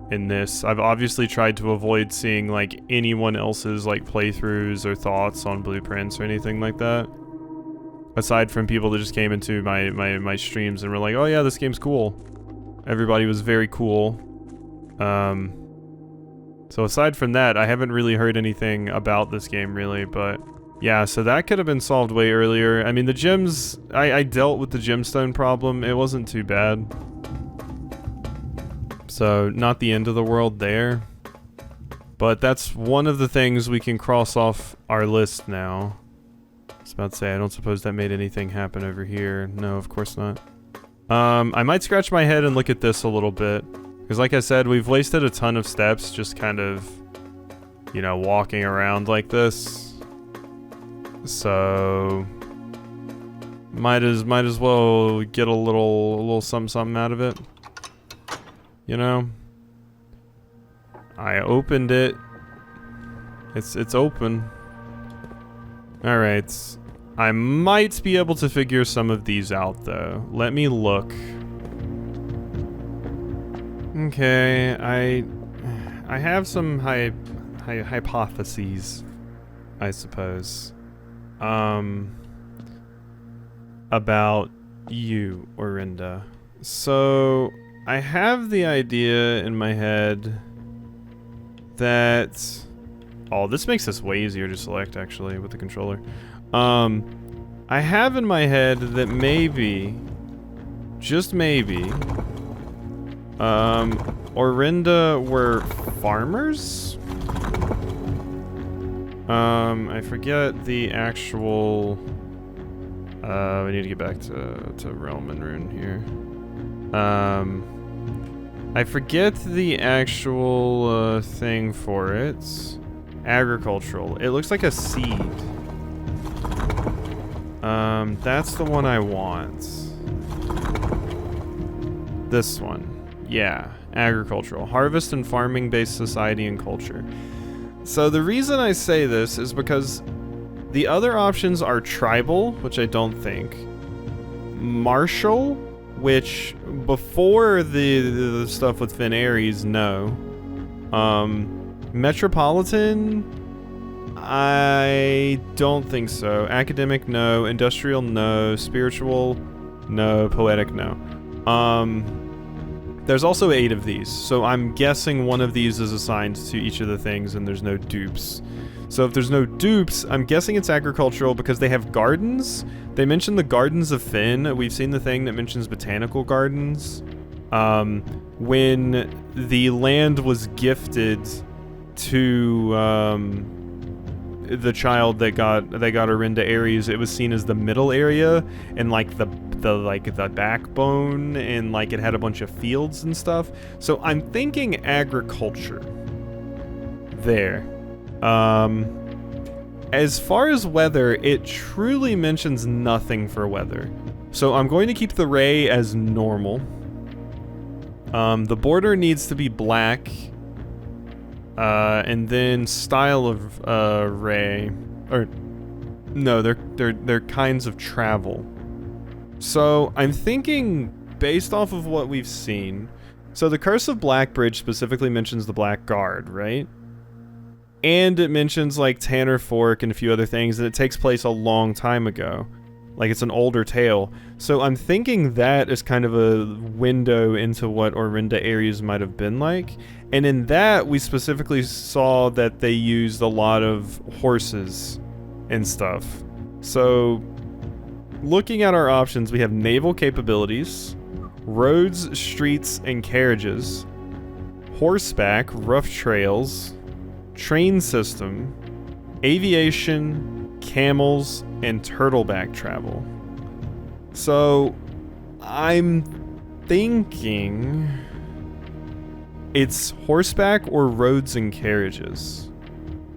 in this. I've obviously tried to avoid seeing like anyone else's like playthroughs or thoughts on blueprints or anything like that. Aside from people that just came into my streams and were like, oh yeah, this game's cool. Everybody was very cool. So aside from that, I haven't really heard anything about this game, really, but... Yeah, so that could have been solved way earlier. I mean, the gems... I dealt with the gemstone problem. It wasn't too bad. So, not the end of the world there. But that's one of the things we can cross off our list now. I was about to say, I don't suppose that made anything happen over here. No, of course not. I might scratch my head and look at this a little bit. Because like I said, we've wasted a ton of steps just kind of, you know, walking around like this. So might as well get a little something out of it. You know? I opened it. It's open. Alright. I might be able to figure some of these out though. Let me look. Okay, I have some hypotheses, I suppose. about you, Orinda. So, I have the idea in my head that... Oh, this makes this way easier to select, actually, with the controller. I have in my head that maybe, just maybe, Orinda were farmers? I forget the actual... we need to get back to Realm and Rune here. I forget the actual thing for it. Agricultural. It looks like a seed. That's the one I want. This one. Yeah, agricultural. Harvest and farming-based society and culture. So the reason I say this is because the other options are tribal, which I don't think. Martial, which before the stuff with Finn Ares, no. Metropolitan, I don't think so. Academic, no. Industrial, no. Spiritual, no. Poetic, no. There's also 8 of these, so I'm guessing one of these is assigned to each of the things and there's no dupes. So if there's no dupes, I'm guessing it's agricultural because they have gardens. They mention the Gardens of Finn. We've seen the thing that mentions botanical gardens. When the land was gifted to the child that got Orinda Ares, it was seen as the middle area and like the backbone, and like it had a bunch of fields and stuff. So I'm thinking agriculture there. As far as weather, it truly mentions nothing for weather. So I'm going to keep the ray as normal. The border needs to be black. And then style of ray, or no, they're kinds of travel. So I'm thinking based off of what we've seen. So the Curse of Blackbridge specifically mentions the Black Guard, right? And it mentions like Tanner Fork and a few other things, and it takes place a long time ago. Like it's an older tale. So I'm thinking that is kind of a window into what Orinda Ares might have been like. And in that, we specifically saw that they used a lot of horses and stuff. So looking at our options, we have naval capabilities, roads, streets, and carriages, horseback, rough trails, train system, aviation, camels, and turtleback travel. So I'm thinking it's horseback or roads and carriages.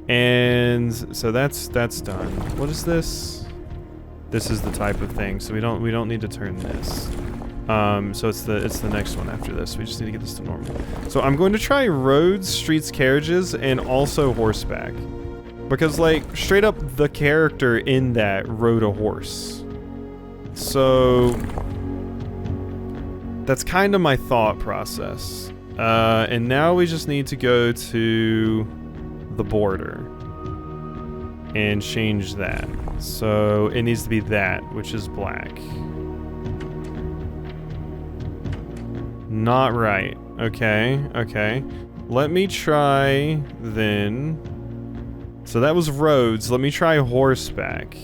And so that's done. What is this? This is the type of thing, so we don't need to turn this. So it's the next one after this. We just need to get this to normal. So I'm going to try roads, streets, carriages, and also horseback. Because, like, straight up the character in that rode a horse. So that's kind of my thought process. And now we just need to go to the border and change that. So it needs to be that, which is black. Not right. Okay. Let me try then. So that was roads. Let me try horseback.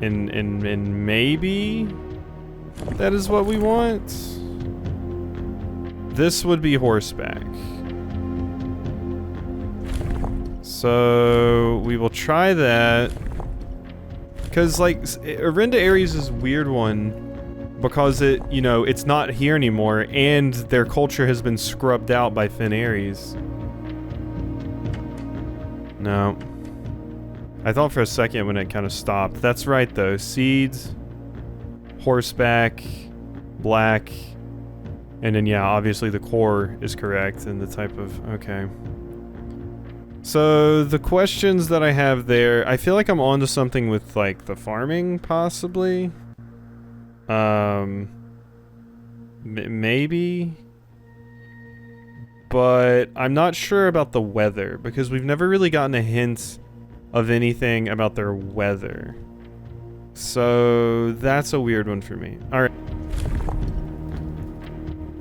And maybe that is what we want. This would be horseback. So we will try that. Because, like, Orinda Ares is a weird one. Because it's not here anymore, and their culture has been scrubbed out by Finn Ares. No. I thought for a second when it kind of stopped. That's right, though. Seeds, horseback, black, and then, yeah, obviously the core is correct, and the type of... Okay. So, the questions that I have there, I feel like I'm onto something with, like, the farming, possibly. Maybe, but I'm not sure about the weather because we've never really gotten a hint of anything about their weather. So that's a weird one for me. All right.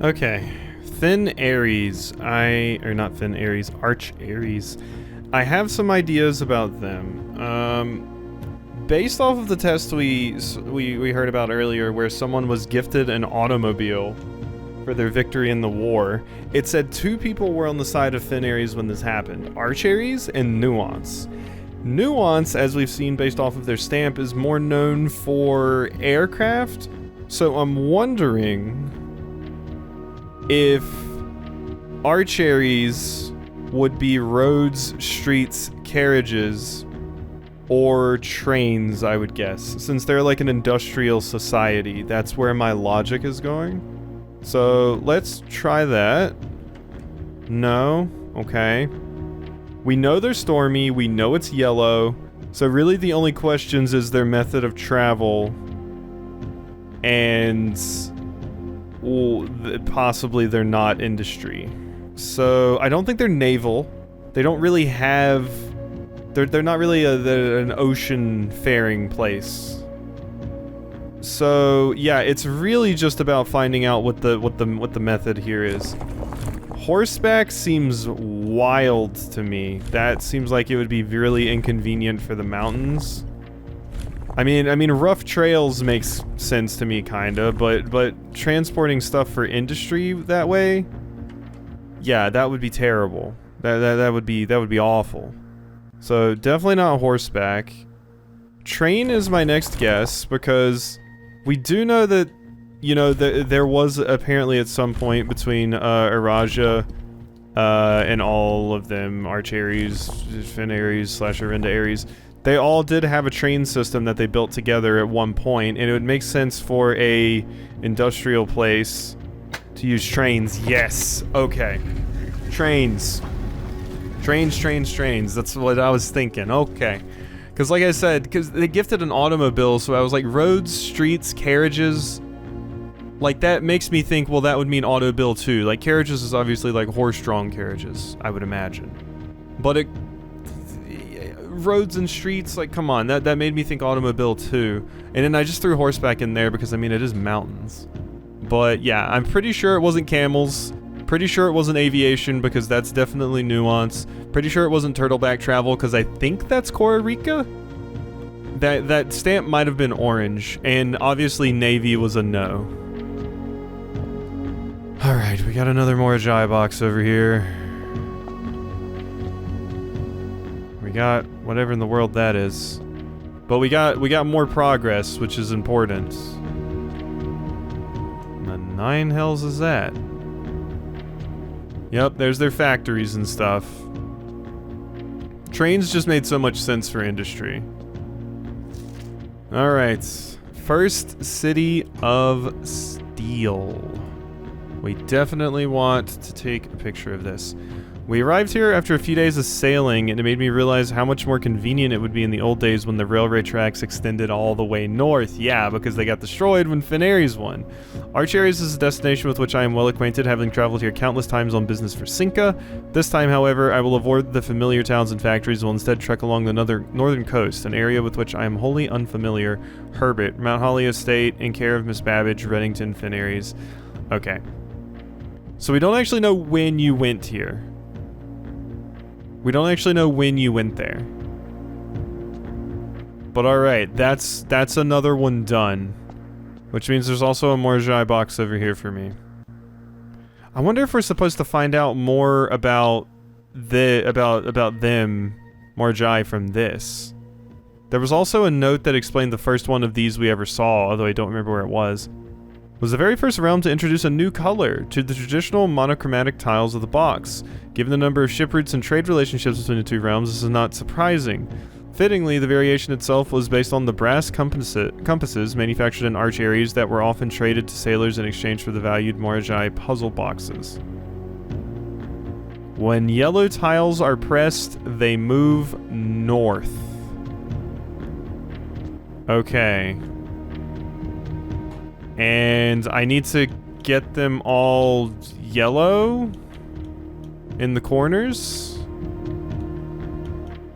Okay. Thin Aries. Or not Thin Aries, Arch Aries. I have some ideas about them. Based off of the test we heard about earlier, where someone was gifted an automobile for their victory in the war, it said 2 people were on the side of Thin Aries when this happened: Arch Aries and Nuance. Nuance, as we've seen based off of their stamp, is more known for aircraft, so I'm wondering if Arch Aries would be roads, streets, carriages, or trains, I would guess. Since they're like an industrial society, that's where my logic is going. So let's try that. No. Okay. We know they're stormy, we know it's yellow, so really the only questions is their method of travel and possibly they're not industry. So I don't think they're naval. They don't really have... They're not really an ocean faring place. So yeah, it's really just about finding out what the method here is. Horseback seems wild to me. That seems like it would be really inconvenient for the mountains. I mean, rough trails makes sense to me, kinda, but transporting stuff for industry that way, yeah, that would be terrible. That would be awful. So definitely not horseback. Train is my next guess because we do know that, you know, there was apparently at some point between Araja and all of them, Arch Aries, Fin Aries / Arinda Aries, they all did have a train system that they built together at one point, and it would make sense for a industrial place to use trains. Yes, okay. Trains. Trains. That's what I was thinking. Okay. Because like I said, because they gifted an automobile, so I was like, roads, streets, carriages... Like, that makes me think, well, that would mean automobile too. Like, carriages is obviously like horse-drawn carriages, I would imagine. But roads and streets, like, come on, that made me think automobile too. And then I just threw horseback in there because, I mean, it is mountains. But yeah, I'm pretty sure it wasn't camels. Pretty sure it wasn't aviation because that's definitely Nuance. Pretty sure it wasn't turtleback travel because I think that's Costa Rica. That stamp might have been orange, and obviously navy was a no. Alright, we got another Morajai box over here. We got whatever in the world that is. But we got more progress, which is important. The 9 hells is that? Yep, there's their factories and stuff. Trains just made so much sense for industry. Alright. First City of Steel. We definitely want to take a picture of this. We arrived here after a few days of sailing, and it made me realize how much more convenient it would be in the old days when the railway tracks extended all the way north. Yeah, because they got destroyed when Fin Aries won. Arch Aries is a destination with which I am well acquainted, having traveled here countless times on business for Cinca. This time, however, I will avoid the familiar towns and factories and will instead trek along the northern coast, an area with which I am wholly unfamiliar. Herbert, Mount Holly Estate, in care of Miss Babbage, Reddington, Fin Aries. Okay. So we don't actually know when you went here. We don't actually know when you went there. But alright, that's another one done. Which means there's also a Morajai box over here for me. I wonder if we're supposed to find out more about about them, Morajai, from this. There was also a note that explained the first one of these we ever saw, although I don't remember where it was. Was the very first realm to introduce a new color to the traditional monochromatic tiles of the box. Given the number of ship routes and trade relationships between the two realms, this is not surprising. Fittingly, the variation itself was based on the brass compasses manufactured in Arch Aries that were often traded to sailors in exchange for the valued Morajai puzzle boxes. When yellow tiles are pressed, they move north. Okay. And I need to get them all yellow in the corners.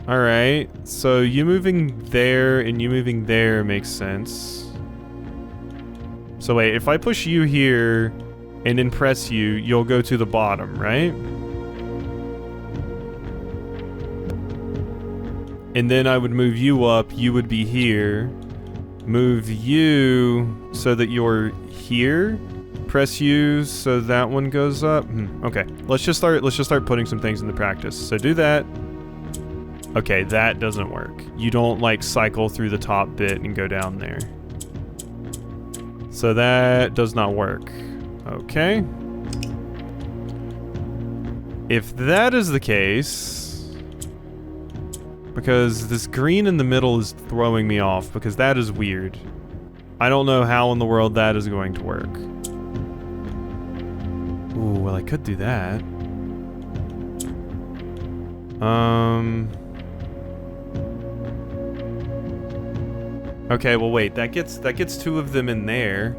Alright, so you moving there and you moving there makes sense. So wait, if I push you here and then press you, you'll go to the bottom, right? And then I would move you up, you would be here. Move you so that you're here. Press you so that one goes up. Okay, let's just start putting some things into practice. So do that. Okay, that doesn't work. You don't like cycle through the top bit and go down there. So that does not work. Okay. If that is the case, because this green in the middle is throwing me off, because that is weird. I don't know how in the world that is going to work. Ooh, well I could do that. Okay, well wait, that gets two of them in there,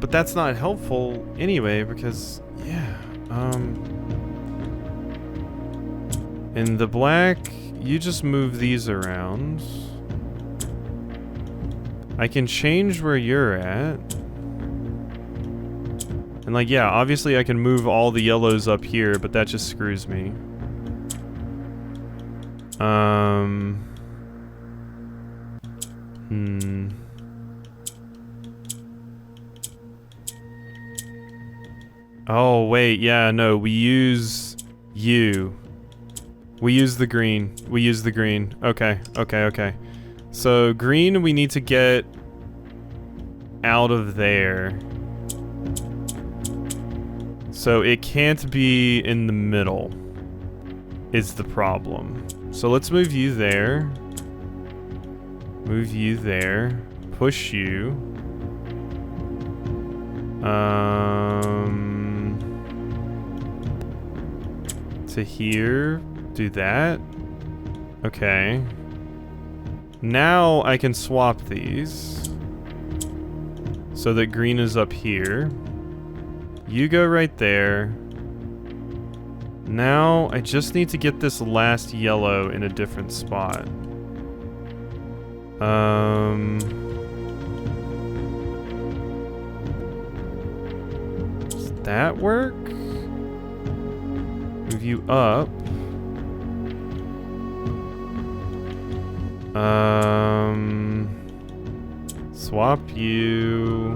but that's not helpful anyway because yeah, in the black, you just move these around. I can change where you're at. And like, yeah, obviously I can move all the yellows up here, but that just screws me. Oh, wait, yeah, no, we use you. We use the green. We use the green. Okay, okay, okay. So, green we need to get out of there. So, it can't be in the middle, is the problem. So, let's move you there. Move you there. Push you. To here. Do that. Okay. Now I can swap these. So that green is up here. You go right there. Now I just need to get this last yellow in a different spot. Does that work? Move you up. Swap you.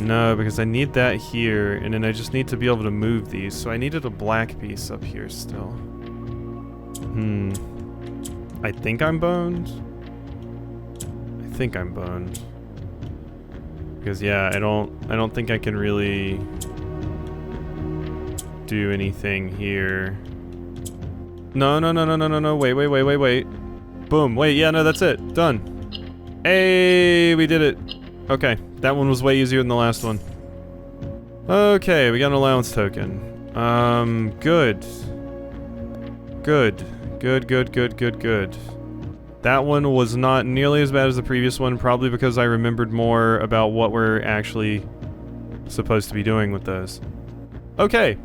No, because I need that here, and then I just need to be able to move these, so I needed a black piece up here still. I think I'm boned. I think I'm boned. Because yeah, I don't think I can really do anything here. No, wait. Boom, wait, yeah, no, that's it. Done. Hey, we did it. Okay, that one was way easier than the last one. Okay, we got an allowance token. Good. Good. That one was not nearly as bad as the previous one, probably because I remembered more about what we're actually supposed to be doing with those. Okay,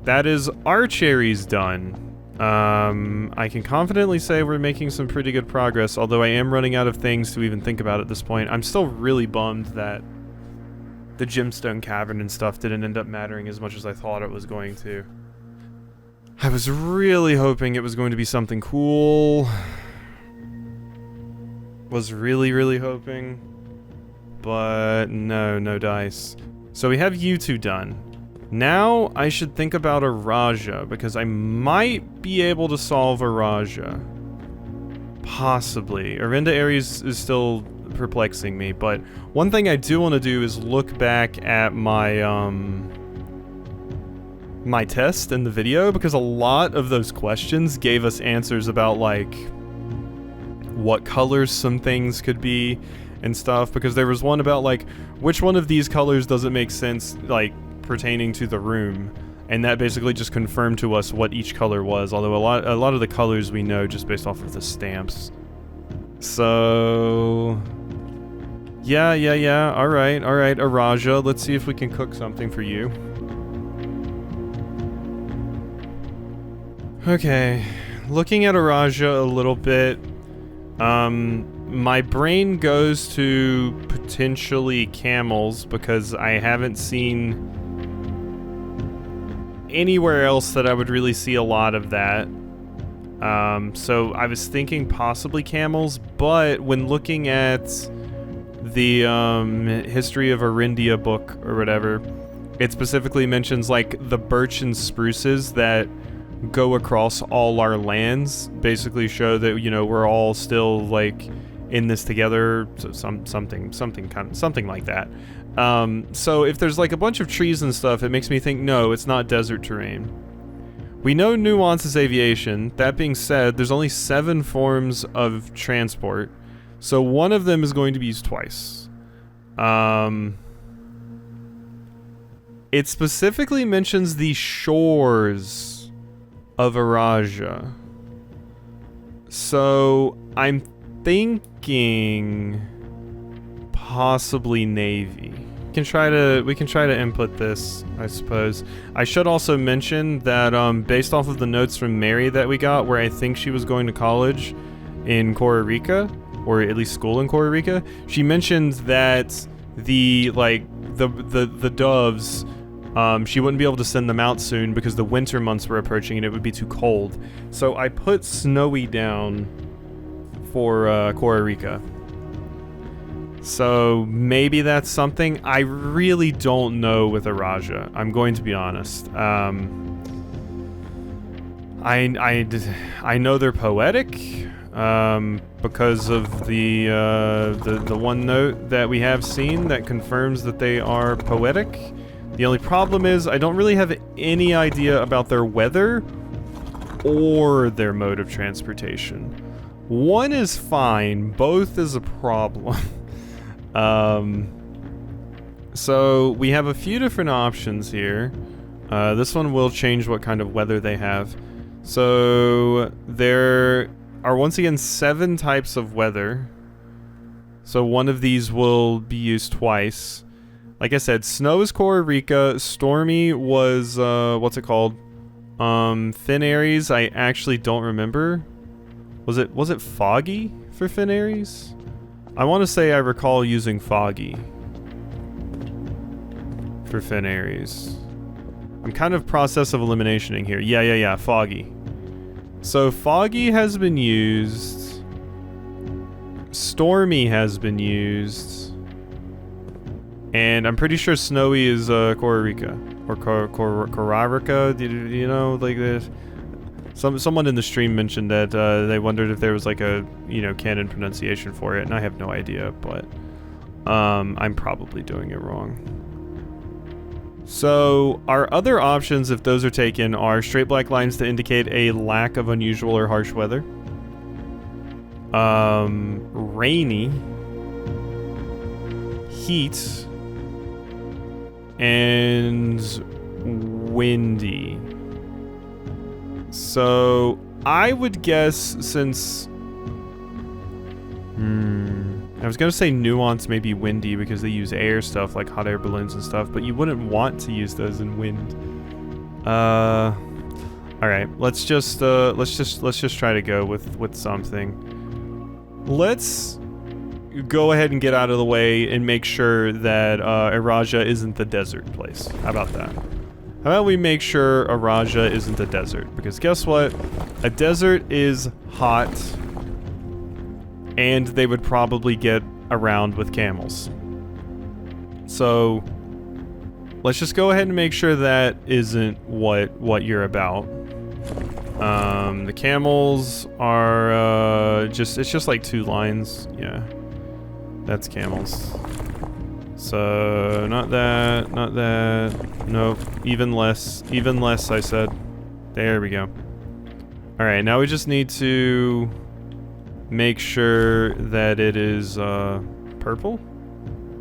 that is our cherries done. I can confidently say we're making some pretty good progress, although I am running out of things to even think about at this point. I'm still really bummed that the Gemstone Cavern and stuff didn't end up mattering as much as I thought it was going to. I was really hoping it was going to be something cool. Was really hoping. But no dice. So we have you two done. Now I should think about a Raja, because I might be able to solve a Raja. Possibly. Arinda Ares is still perplexing me, but one thing I do want to do is look back at my my test in the video, because a lot of those questions gave us answers about like what colors some things could be and stuff, because there was one about like which one of these colors doesn't make sense like pertaining to the room, and that basically just confirmed to us what each color was, although a lot of the colors we know just based off of the stamps. So yeah, alright, Araja, let's see if we can cook something for you. Okay, looking at Araja a little bit, my brain goes to potentially camels because I haven't seen anywhere else that I would really see a lot of that. So I was thinking possibly camels, but when looking at the History of Arindia book or whatever, it specifically mentions like the birch and spruces that go across all our lands, basically show that, you know, we're all still like in this together, so something like that. So if there's like a bunch of trees and stuff, it makes me think, no, it's not desert terrain. We know nuance is aviation. That being said, there's only 7 forms of transport, so one of them is going to be used twice. It specifically mentions the shores of Araja. So I'm thinking possibly Navy. We can try to input this, I suppose. I should also mention that based off of the notes from Mary that we got, where I think she was going to college in Costa Rica, or at least school in Costa Rica, she mentioned that the doves, she wouldn't be able to send them out soon because the winter months were approaching and it would be too cold. So I put snowy down for Costa Rica. So maybe that's something. I really don't know with Araja. I'm going to be honest. I know they're poetic because of the one note that we have seen that confirms that they are poetic. The only problem is I don't really have any idea about their weather or their mode of transportation. One is fine, both is a problem. So we have a few different options here. This one will change what kind of weather they have. So there are once again 7 types of weather. So one of these will be used twice. Like I said, snow is Costa Rica. Stormy was, what's it called? Fin Aries, I actually don't remember. Was it foggy for Fin Aries? I want to say I recall using foggy for Fin Aries. I'm kind of process of eliminationing here. Yeah, foggy. So foggy has been used. Stormy has been used. And I'm pretty sure snowy is Costa Rica or Costa Rica. You know, like this. Someone in the stream mentioned that they wondered if there was like a canon pronunciation for it, and I have no idea, but I'm probably doing it wrong. So our other options, if those are taken, are straight black lines to indicate a lack of unusual or harsh weather. Rainy, heat, and windy. So I would guess since I was gonna say nuance may be windy because they use air stuff like hot air balloons and stuff, but you wouldn't want to use those in wind. All right, let's just try to go with something. Let's go ahead and get out of the way and make sure that Araja isn't the desert place. How about that? How about we make sure Araja isn't a desert? Because guess what? A desert is hot, and they would probably get around with camels. So let's just go ahead and make sure that isn't what you're about. The camels are it's just like 2 lines. Yeah, that's camels. So not that, nope, even less, I said. There we go. All right, now we just need to make sure that it is purple,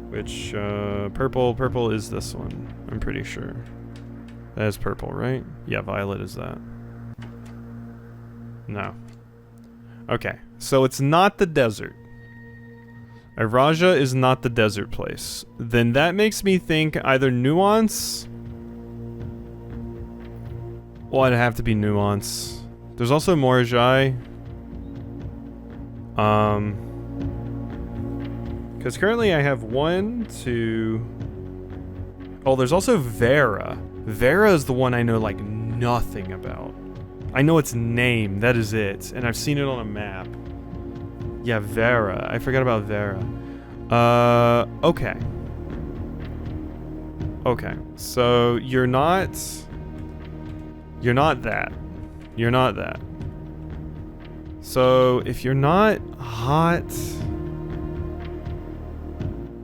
which purple is this one, I'm pretty sure. That is purple, right? Yeah, violet is that. No. Okay, so it's not the desert. Araja is not the desert place. Then that makes me think either nuance. Well, it'd have to be nuance. There's also Morajai. Because currently I have 1, 2... Oh, there's also Vera. Vera is the one I know, like, nothing about. I know its name, that is it. And I've seen it on a map. Yeah, Vera. I forgot about Vera. Okay. Okay, so you're not that. You're not that. So if you're not hot,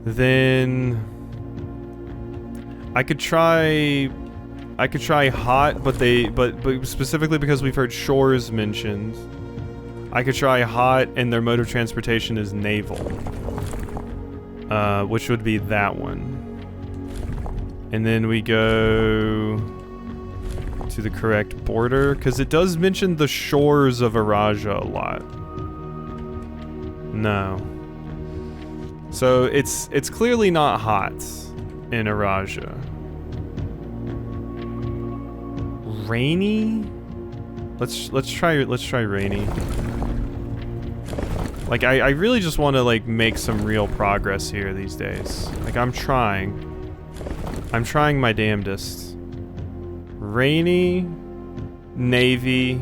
then I could try hot, but specifically because we've heard shores mentioned, I could try hot and their mode of transportation is naval. Which would be that one. And then we go to the correct border, because it does mention the shores of Araja a lot. No. So it's clearly not hot in Araja. Rainy? Let's try rainy. Like I really just want to like make some real progress here these days. Like I'm trying my damnedest. Rainy, Navy.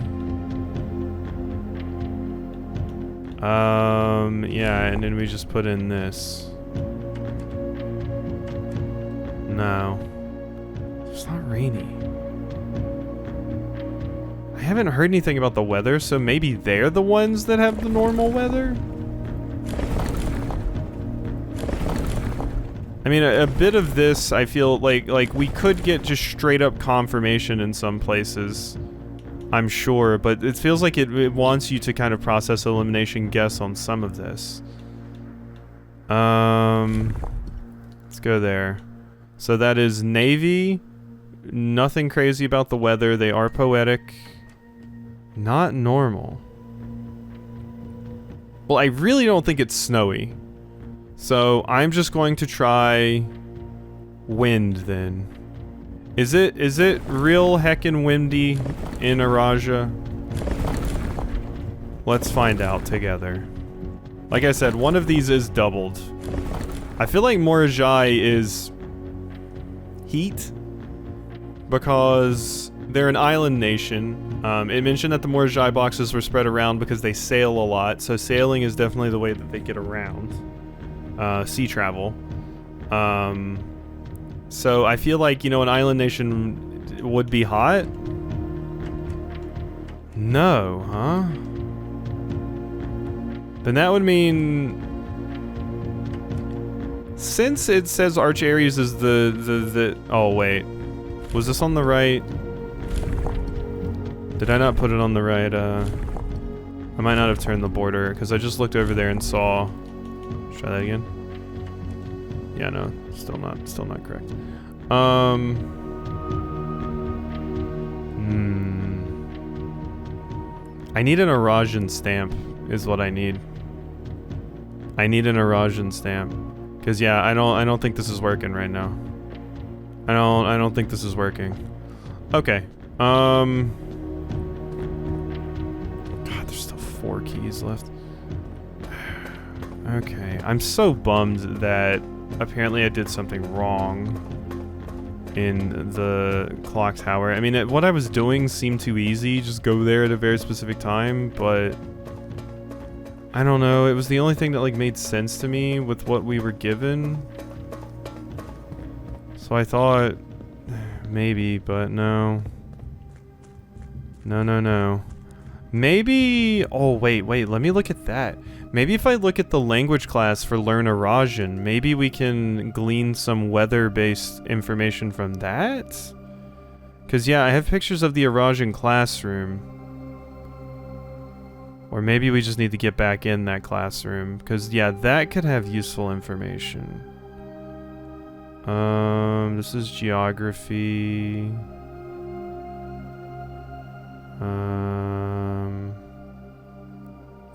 Yeah, and then we just put in this. No. It's not rainy. I haven't heard anything about the weather, so maybe they're the ones that have the normal weather? I mean, a bit of this, I feel like we could get just straight up confirmation in some places, I'm sure, but it feels like it wants you to kind of process elimination guess on some of this. Let's go there. So that is Navy. Nothing crazy about the weather. They are poetic. Not normal. Well, I really don't think it's snowy. So I'm just going to try wind then. Is it real heckin' windy in Araja? Let's find out together. Like I said, one of these is doubled. I feel like Morajai is heat because they're an island nation. It mentioned that the Morajai boxes were spread around because they sail a lot, so sailing is definitely the way that they get around. Sea travel. So I feel like, you know, an island nation would be hot? No, huh? Then that would mean... Since it says Arch Aries is the... Oh, wait. Was this on the right? Did I not put it on the right? I might not have turned the border, because I just looked over there and saw... Try that again. Yeah, no, still not correct. I need an Arajan stamp, is what I need. I need an Arajan stamp, cause yeah, I don't think this is working right now. I don't think this is working. Okay. God, there's still 4 keys left. Okay, I'm so bummed that apparently I did something wrong in the clock tower. I mean, what I was doing seemed too easy, just go there at a very specific time, but I don't know, it was the only thing that like made sense to me with what we were given. So I thought maybe, but no. No. Maybe, oh wait, let me look at that. Maybe if I look at the language class for Learn Arajan, maybe we can glean some weather-based information from that? Because yeah, I have pictures of the Arajan classroom. Or maybe we just need to get back in that classroom, because yeah, that could have useful information. This is geography.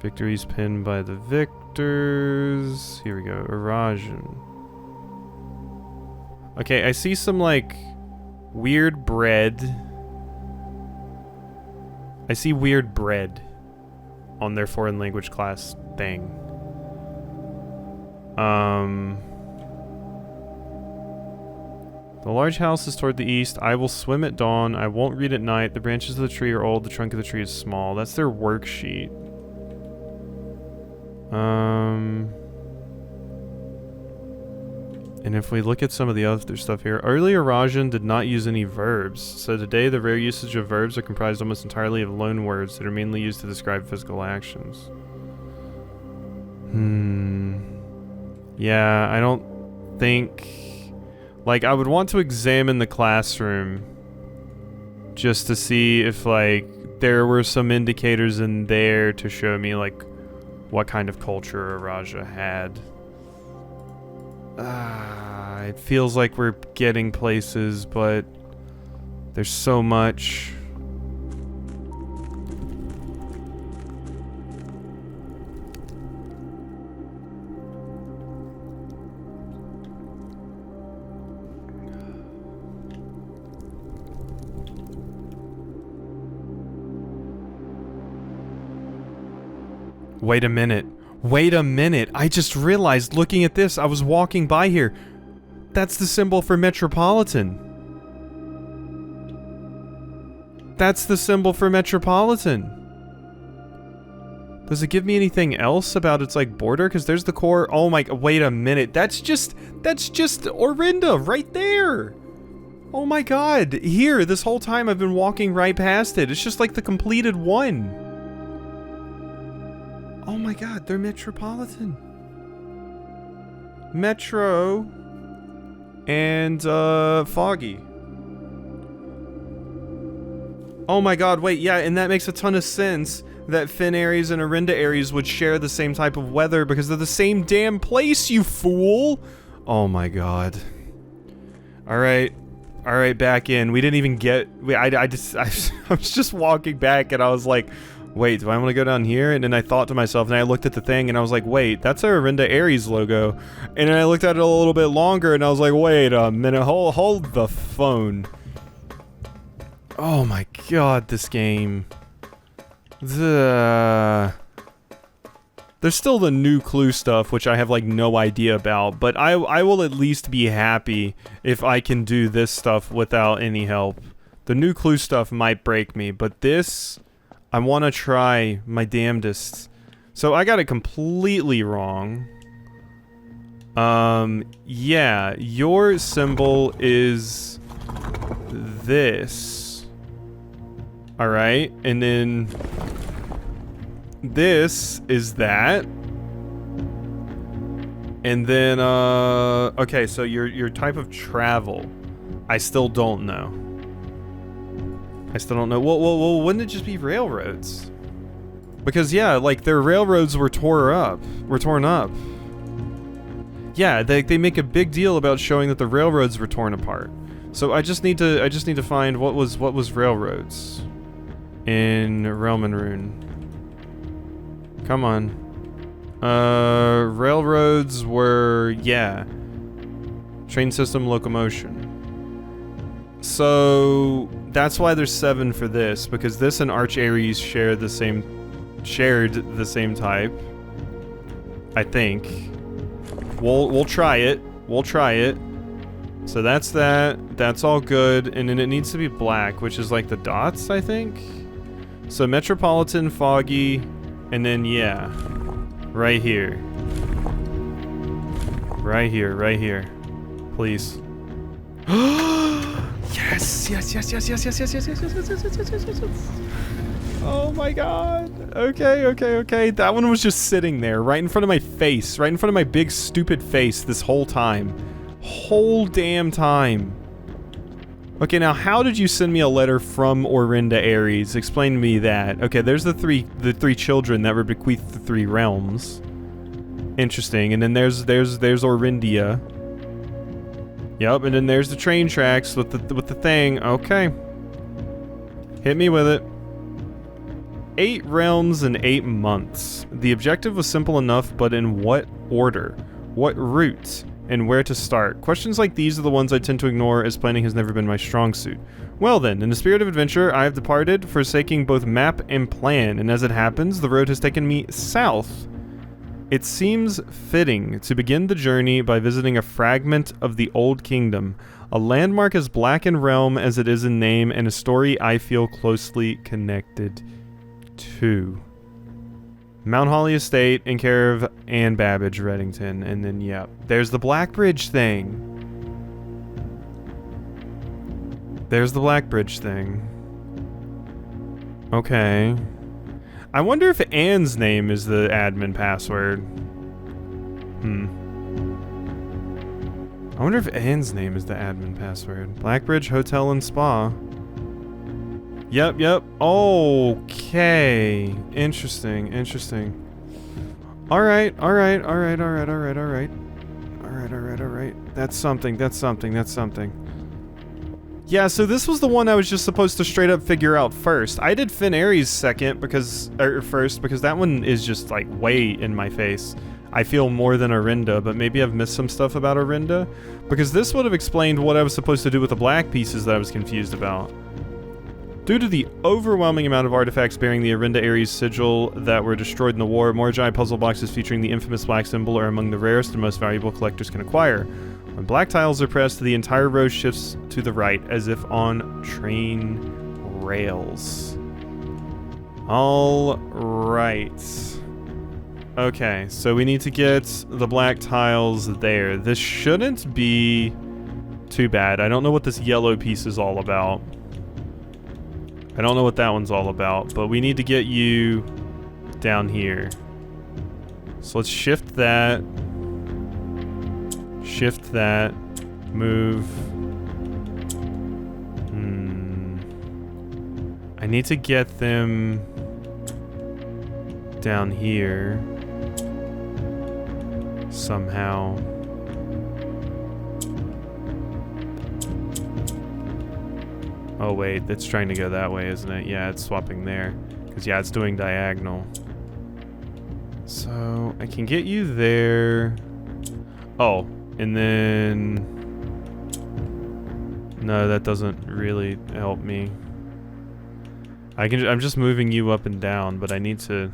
Victories pinned by the victors. Here we go. Arajan. Okay, I see some like weird bread. I see weird bread on their foreign language class thing. The large house is toward the east. I will swim at dawn. I won't read at night. The branches of the tree are old. The trunk of the tree is small. That's their worksheet. And if we look at some of the other stuff here, earlier Rajan did not use any verbs. So today the rare usage of verbs are comprised almost entirely of loan words that are mainly used to describe physical actions. Yeah, I don't think... Like, I would want to examine the classroom just to see if, like, there were some indicators in there to show me, like, what kind of culture Raja had. It feels like we're getting places, but there's so much. Wait a minute. Wait a minute. I just realized looking at this, I was walking by here. That's the symbol for Metropolitan. That's the symbol for Metropolitan. Does it give me anything else about its, like, border? Because there's the core. Oh my, wait a minute. That's just Orinda right there. Oh my god. Here, this whole time I've been walking right past it. It's just like the completed one. Oh my god, they're Metropolitan. Metro and Foggy. Oh my god, wait, yeah, and that makes a ton of sense that Finn Aries and Orinda Aries would share the same type of weather because they're the same damn place, you fool! Oh my god. Alright, back in. We didn't even get... I was just walking back and I was like... Wait, do I want to go down here? And then I thought to myself, and I looked at the thing, and I was like, wait, that's our Orinda Aries logo. And then I looked at it a little bit longer, and I was like, wait a minute, hold the phone. Oh my god, this game. There's still the new clue stuff, which I have, like, no idea about, but I will at least be happy if I can do this stuff without any help. The new clue stuff might break me, but this... I want to try my damnedest. So I got it completely wrong. Yeah, your symbol is this. Alright, and then this is that. And then, okay, so your type of travel, I still don't know. Well, wouldn't it just be railroads? Because, yeah, like, their railroads were torn up. Yeah, they make a big deal about showing that the railroads were torn apart. So I just need to find what was railroads in Realm and Rune. Come on. Railroads were, yeah, train system locomotion. So that's why there's 7 for this, because this and Arch Aries shared the same type. I think. We'll try it. So that's that. That's all good, and then it needs to be black, which is like the dots, I think. So Metropolitan, Foggy, and then yeah, right here. Right here. Please. Yes. Oh my god. Okay. That one was just sitting there, right in front of my face, right in front of my big stupid face this whole time. Whole damn time. Okay, now how did you send me a letter from Orinda Aries? Explain to me that. Okay, there's the three children that were bequeathed the 3 realms. Interesting. And then there's Orindia. Yep, and then there's the train tracks with the thing. Okay. Hit me with it. 8 realms in 8 months. The objective was simple enough, but in what order? What route? and where to start. Questions like these are the ones I tend to ignore, as planning has never been my strong suit. Well then, in the spirit of adventure, I have departed, forsaking both map and plan, and as it happens, the road has taken me south. It seems fitting to begin the journey by visiting a fragment of the Old Kingdom, a landmark as black in realm as it is in name, and a story I feel closely connected to. Mount Holly Estate in care of Anne Babbage, Reddington, and then, yep, there's the Black Bridge thing. There's the Black Bridge thing. Okay. I wonder if Anne's name is the admin password. I wonder if Anne's name is the admin password. Blackbridge Hotel and Spa. Yep. Okay. Interesting. Alright. That's something. Yeah, so this was the one I was just supposed to straight up figure out first. I did Finn Ares first because that one is just like way in my face. I feel more than Orinda, but maybe I've missed some stuff about Orinda, because this would have explained what I was supposed to do with the black pieces that I was confused about. Due to the overwhelming amount of artifacts bearing the Orinda Ares sigil that were destroyed in the war, Moragi puzzle boxes featuring the infamous black symbol are among the rarest and most valuable collectors can acquire. When black tiles are pressed, the entire row shifts to the right, as if on train rails. All right. Okay, so we need to get the black tiles there. This shouldn't be too bad. I don't know what this yellow piece is all about. I don't know what that one's all about, but we need to get you down here. So let's shift that. Shift that. Move. I need to get them down here somehow. Oh wait, it's trying to go that way, isn't it? Yeah, it's swapping there. Because yeah, it's doing diagonal. So I can get you there. Oh, and then... No, that doesn't really help me. I'm just moving you up and down, but I need to...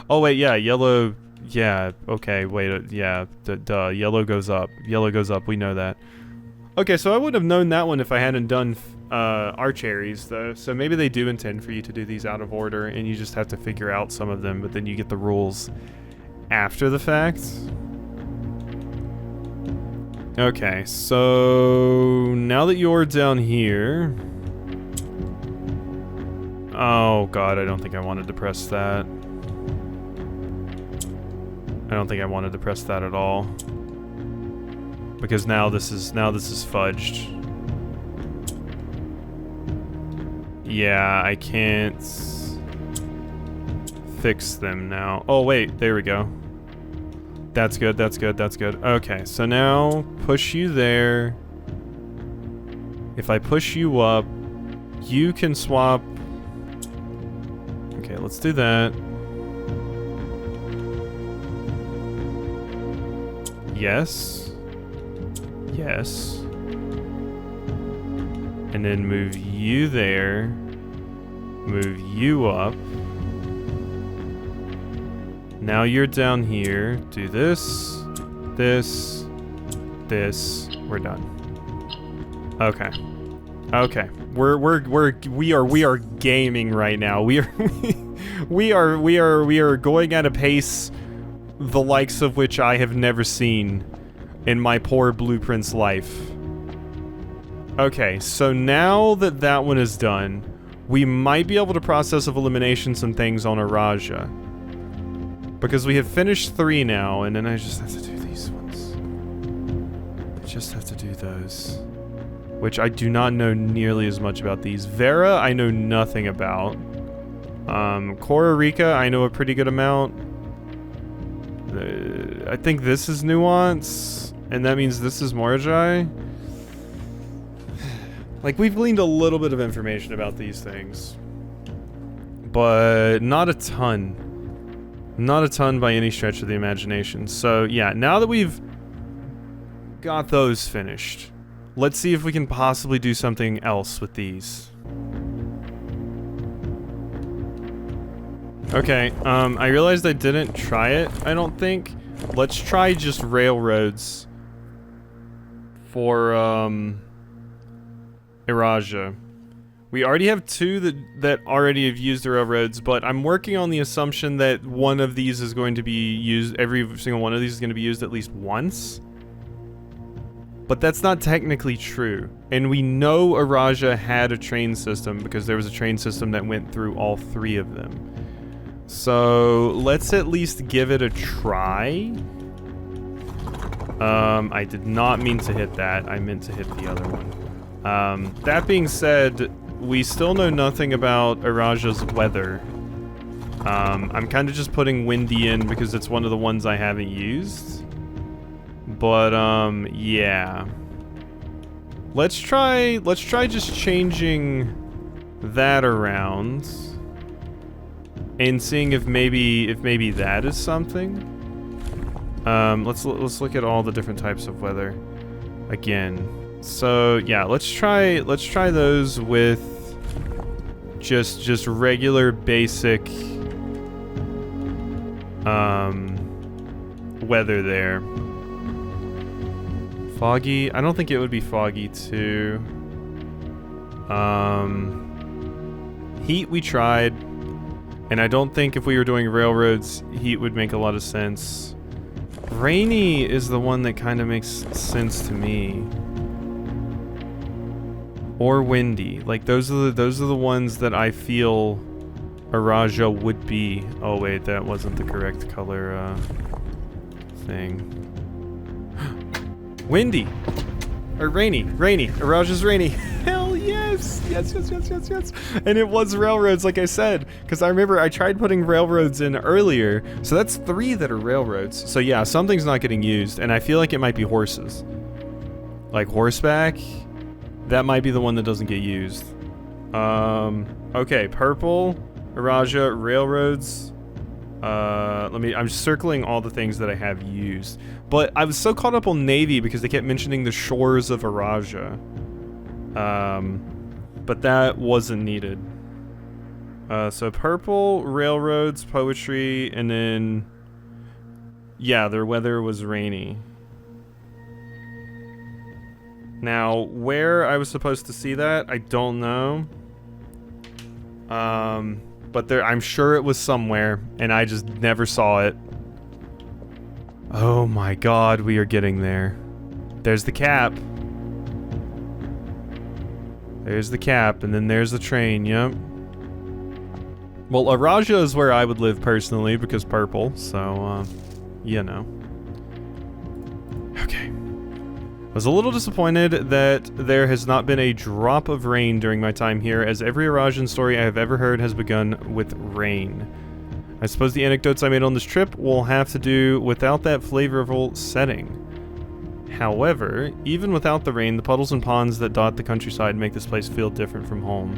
Oh wait, yeah, yellow... Yeah, okay, wait, yeah, duh, yellow goes up. Yellow goes up, we know that. Okay, so I would have known that one if I hadn't done archeries, though. So maybe they do intend for you to do these out of order, and you just have to figure out some of them, but then you get the rules after the fact. Okay, so now that you're down here... Oh god, I don't think I wanted to press that. I don't think I wanted to press that at all. Because now this is fudged. Yeah, I can't fix them now. Oh wait, there we go. That's good. Okay, so now push you there. If I push you up, you can swap. Okay, let's do that. Yes. Yes. And then move you there. Move you up. Now you're down here. Do this, this, this. We're done. Okay. Okay. We are gaming right now. We are going at a pace the likes of which I have never seen in my poor Blueprints life. Okay, so now that that one is done, we might be able to process of elimination some things on Araja. Because we have finished 3 now, and then I just have to do these ones. I just have to do those. Which I do not know nearly as much about these. Vera, I know nothing about. Cora Rika, I know a pretty good amount. I think this is Nuance, and that means this is Moragi. Like, we've gleaned a little bit of information about these things. But not a ton. Not a ton by any stretch of the imagination. So, yeah, now that we've Got those finished. Let's see if we can possibly do something else with these. Okay, I realized I didn't try it, I don't think. Let's try just railroads for, Iraja. We already have 2 that already have used the railroads, but I'm working on the assumption that one of these is going to be used, every single one of these is going to be used at least once. But that's not technically true. And we know Iraja had a train system because there was a train system that went through all 3 of them. So let's at least give it a try. I did not mean to hit that. I meant to hit the other one. That being said, we still know nothing about Iraja's weather. I'm kind of just putting windy in because it's one of the ones I haven't used. But, yeah. Let's try just changing that around. And seeing if maybe that is something. Let's look at all the different types of weather again. So yeah, let's try those with just regular basic weather there. Foggy. I don't think it would be foggy too. Heat we tried. And I don't think if we were doing railroads, heat would make a lot of sense. Rainy is the one that kind of makes sense to me. Or windy. Like those are the ones that I feel Iraja would be. Oh wait, that wasn't the correct color thing. Windy. Or rainy. Iraja's rainy. Hell yes! Yes. And it was railroads, like I said. Because I remember I tried putting railroads in earlier. So that's 3 that are railroads. So yeah, something's not getting used. And I feel like it might be horses. Like horseback. That might be the one that doesn't get used. Okay, purple. Iraja, railroads. I'm circling all the things that I have used. But I was so caught up on Navy because they kept mentioning the shores of Iraja. But that wasn't needed. So purple, railroads, poetry, and then... yeah, their weather was rainy. Now, where I was supposed to see that, I don't know. But I'm sure it was somewhere, and I just never saw it. Oh my god, we are getting there. There's the cap. There's the cap, and then there's the train, yep. Well, Iraja is where I would live personally, because purple, so, you know. Okay. I was a little disappointed that there has not been a drop of rain during my time here, as every Irajan story I have ever heard has begun with rain. I suppose the anecdotes I made on this trip will have to do without that flavorful setting. However, even without the rain, the puddles and ponds that dot the countryside make this place feel different from home.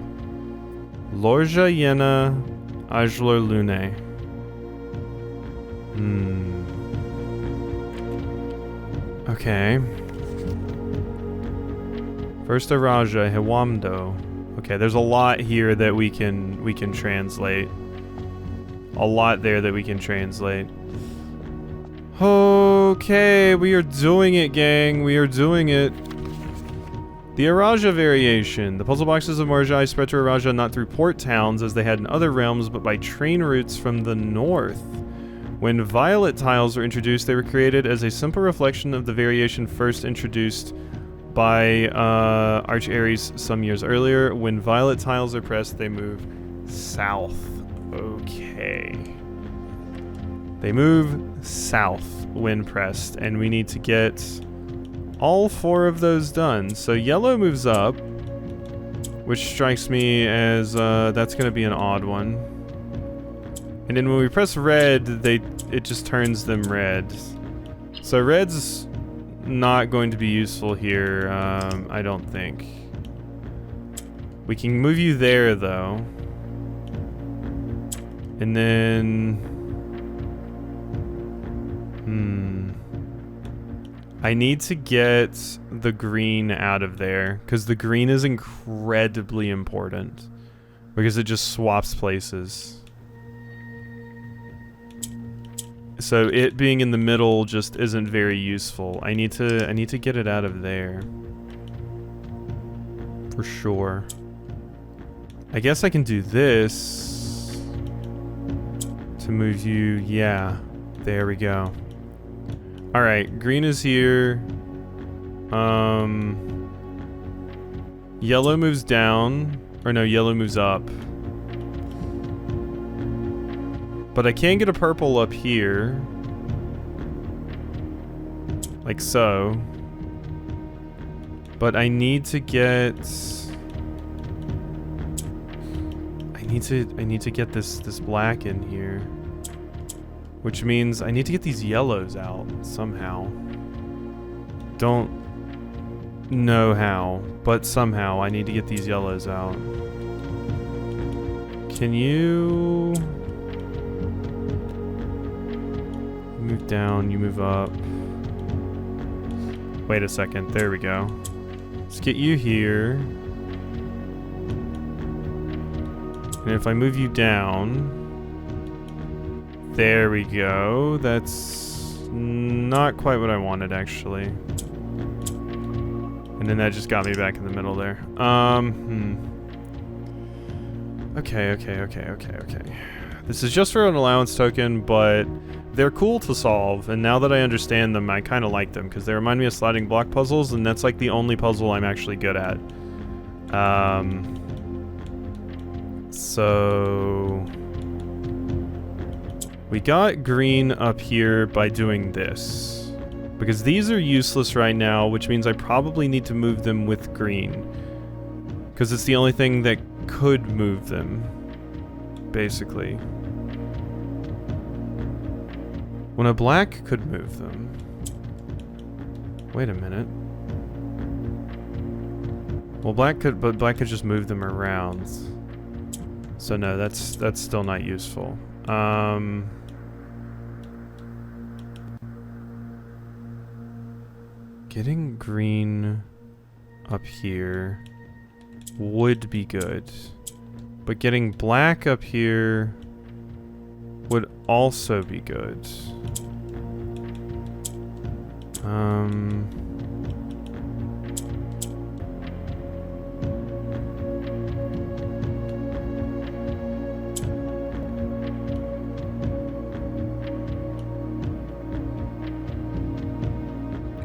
Lorja Yena Ajlor Lune. Okay. First Iraja, Hewamdo. Okay, there's a lot here that we can translate. A lot there that we can translate. Okay, we are doing it, gang. We are doing it. The Iraja variation. The puzzle boxes of Morjai spread to Iraja not through port towns as they had in other realms, but by train routes from the north. When violet tiles were introduced, they were created as a simple reflection of the variation first introduced by Arch Ares some years earlier. When violet tiles are pressed, they move south. Okay. They move south when pressed, and we need to get all 4 of those done. So yellow moves up, which strikes me as that's going to be an odd one. And then when we press red, it just turns them red. So red's not going to be useful here, I don't think. We can move you there, though. And then... I need to get the green out of there, because the green is incredibly important. Because it just swaps places. So it being in the middle just isn't very useful. I need to get it out of there. For sure. I guess I can do this to move you. Yeah, there we go. All right, green is here. Yellow moves down, or no, yellow moves up. But I can get a purple up here, like so. But I need to get. I need to get this black in here, which means I need to get these yellows out somehow. Don't know how, but somehow I need to get these yellows out. Can you move down? You move up. Wait a second. There we go. Let's get you here. And if I move you down, there we go. That's not quite what I wanted, actually. And then that just got me back in the middle there. Okay. This is just for an allowance token, but they're cool to solve. And now that I understand them, I kind of like them because they remind me of sliding block puzzles, and that's like the only puzzle I'm actually good at. So we got green up here by doing this, because these are useless right now, which means I probably need to move them with green, because it's the only thing that could move them, basically. When a black could move them. Wait a minute. Well, black could just move them around. So no, that's still not useful. Getting green up here would be good. But getting black up here would also be good.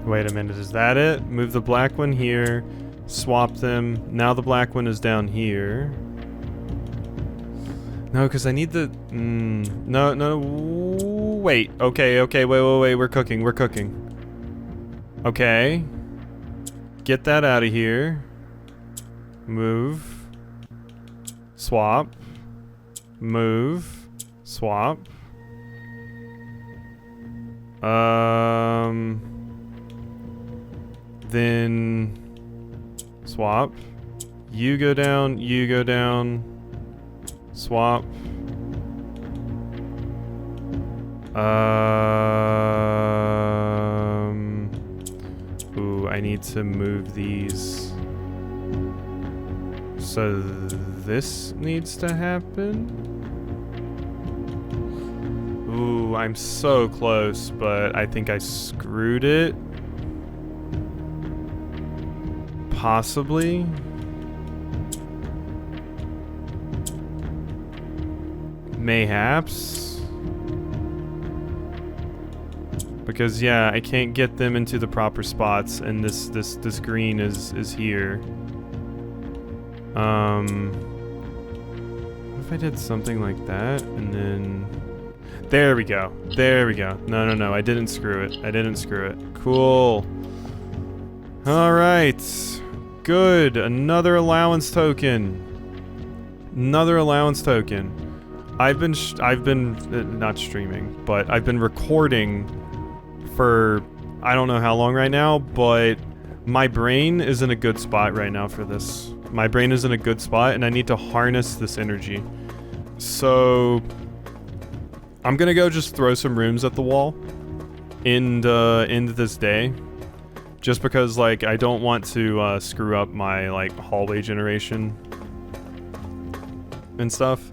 Wait a minute, is that it? Move the black one here, swap them. Now the black one is down here. No, because I need the... No, wait. Okay, wait, we're cooking. Okay. Get that out of here. Move. Swap. Move. Swap. Then swap. You go down, swap. Ooh, I need to move these. So this needs to happen. Ooh, I'm so close, but I think I screwed it. Possibly. Mayhaps. Because yeah, I can't get them into the proper spots, and this green is here. What if I did something like that and then there we go. No, I didn't screw it. Cool. All right. Good. Another allowance token. I've been not streaming, but I've been recording for I don't know how long right now, but my brain is in a good spot right now for this. My brain is in a good spot, and I need to harness this energy. So I'm gonna go just throw some rooms at the wall end this day. Just because, like, I don't want to screw up my, like, hallway generation and stuff.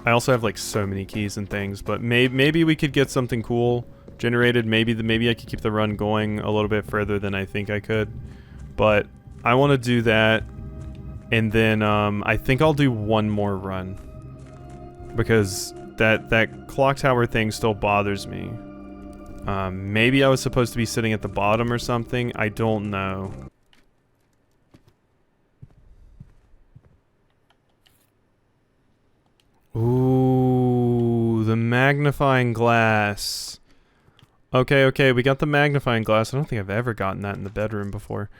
I also have, like, so many keys and things, but maybe we could get something cool generated. Maybe I could keep the run going a little bit further than I think I could. But I want to do that, and then I think I'll do one more run. Because that clock tower thing still bothers me. Maybe I was supposed to be sitting at the bottom or something. I don't know. Ooh, the magnifying glass. Okay, we got the magnifying glass. I don't think I've ever gotten that in the bedroom before.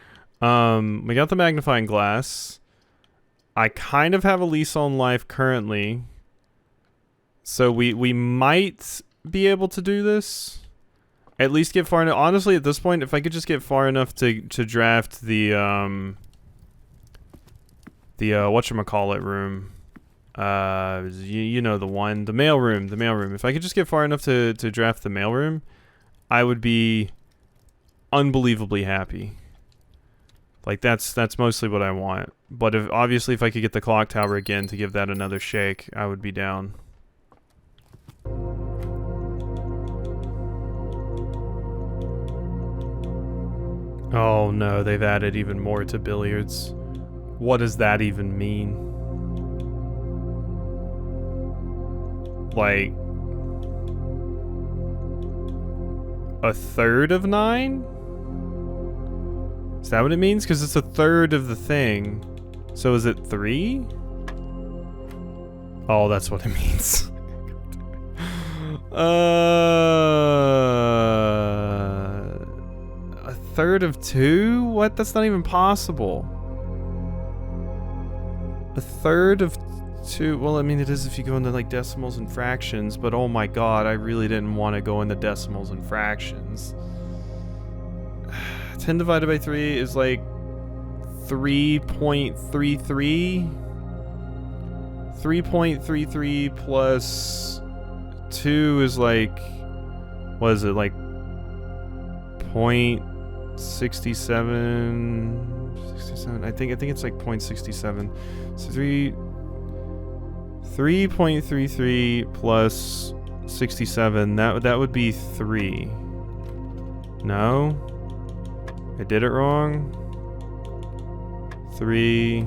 We got the magnifying glass. I kind of have a lease on life currently. So we might be able to do this. At least get far enough. Honestly, at this point, if I could just get far enough to draft the whatchamacallit room. You know the one. The mailroom. If I could just get far enough to draft the mailroom, I would be unbelievably happy. Like, that's mostly what I want. But obviously if I could get the clock tower again to give that another shake, I would be down. Oh no, they've added even more to billiards. What does that even mean? Like, a third of 9? Is that what it means? Because it's a third of the thing. So is it 3? Oh, that's what it means. A third of 2? What? That's not even possible. A third of 2? Well, I mean, it is if you go into, like, decimals and fractions, but oh my god, I really didn't want to go into decimals and fractions. 10 divided by 3 is, like, 3.33? 3.33 plus 2 is, like, what is it, like, 0.67? I think it's like 0.67. So 3.33 plus 67. That would be 3. No, I did it wrong. 3.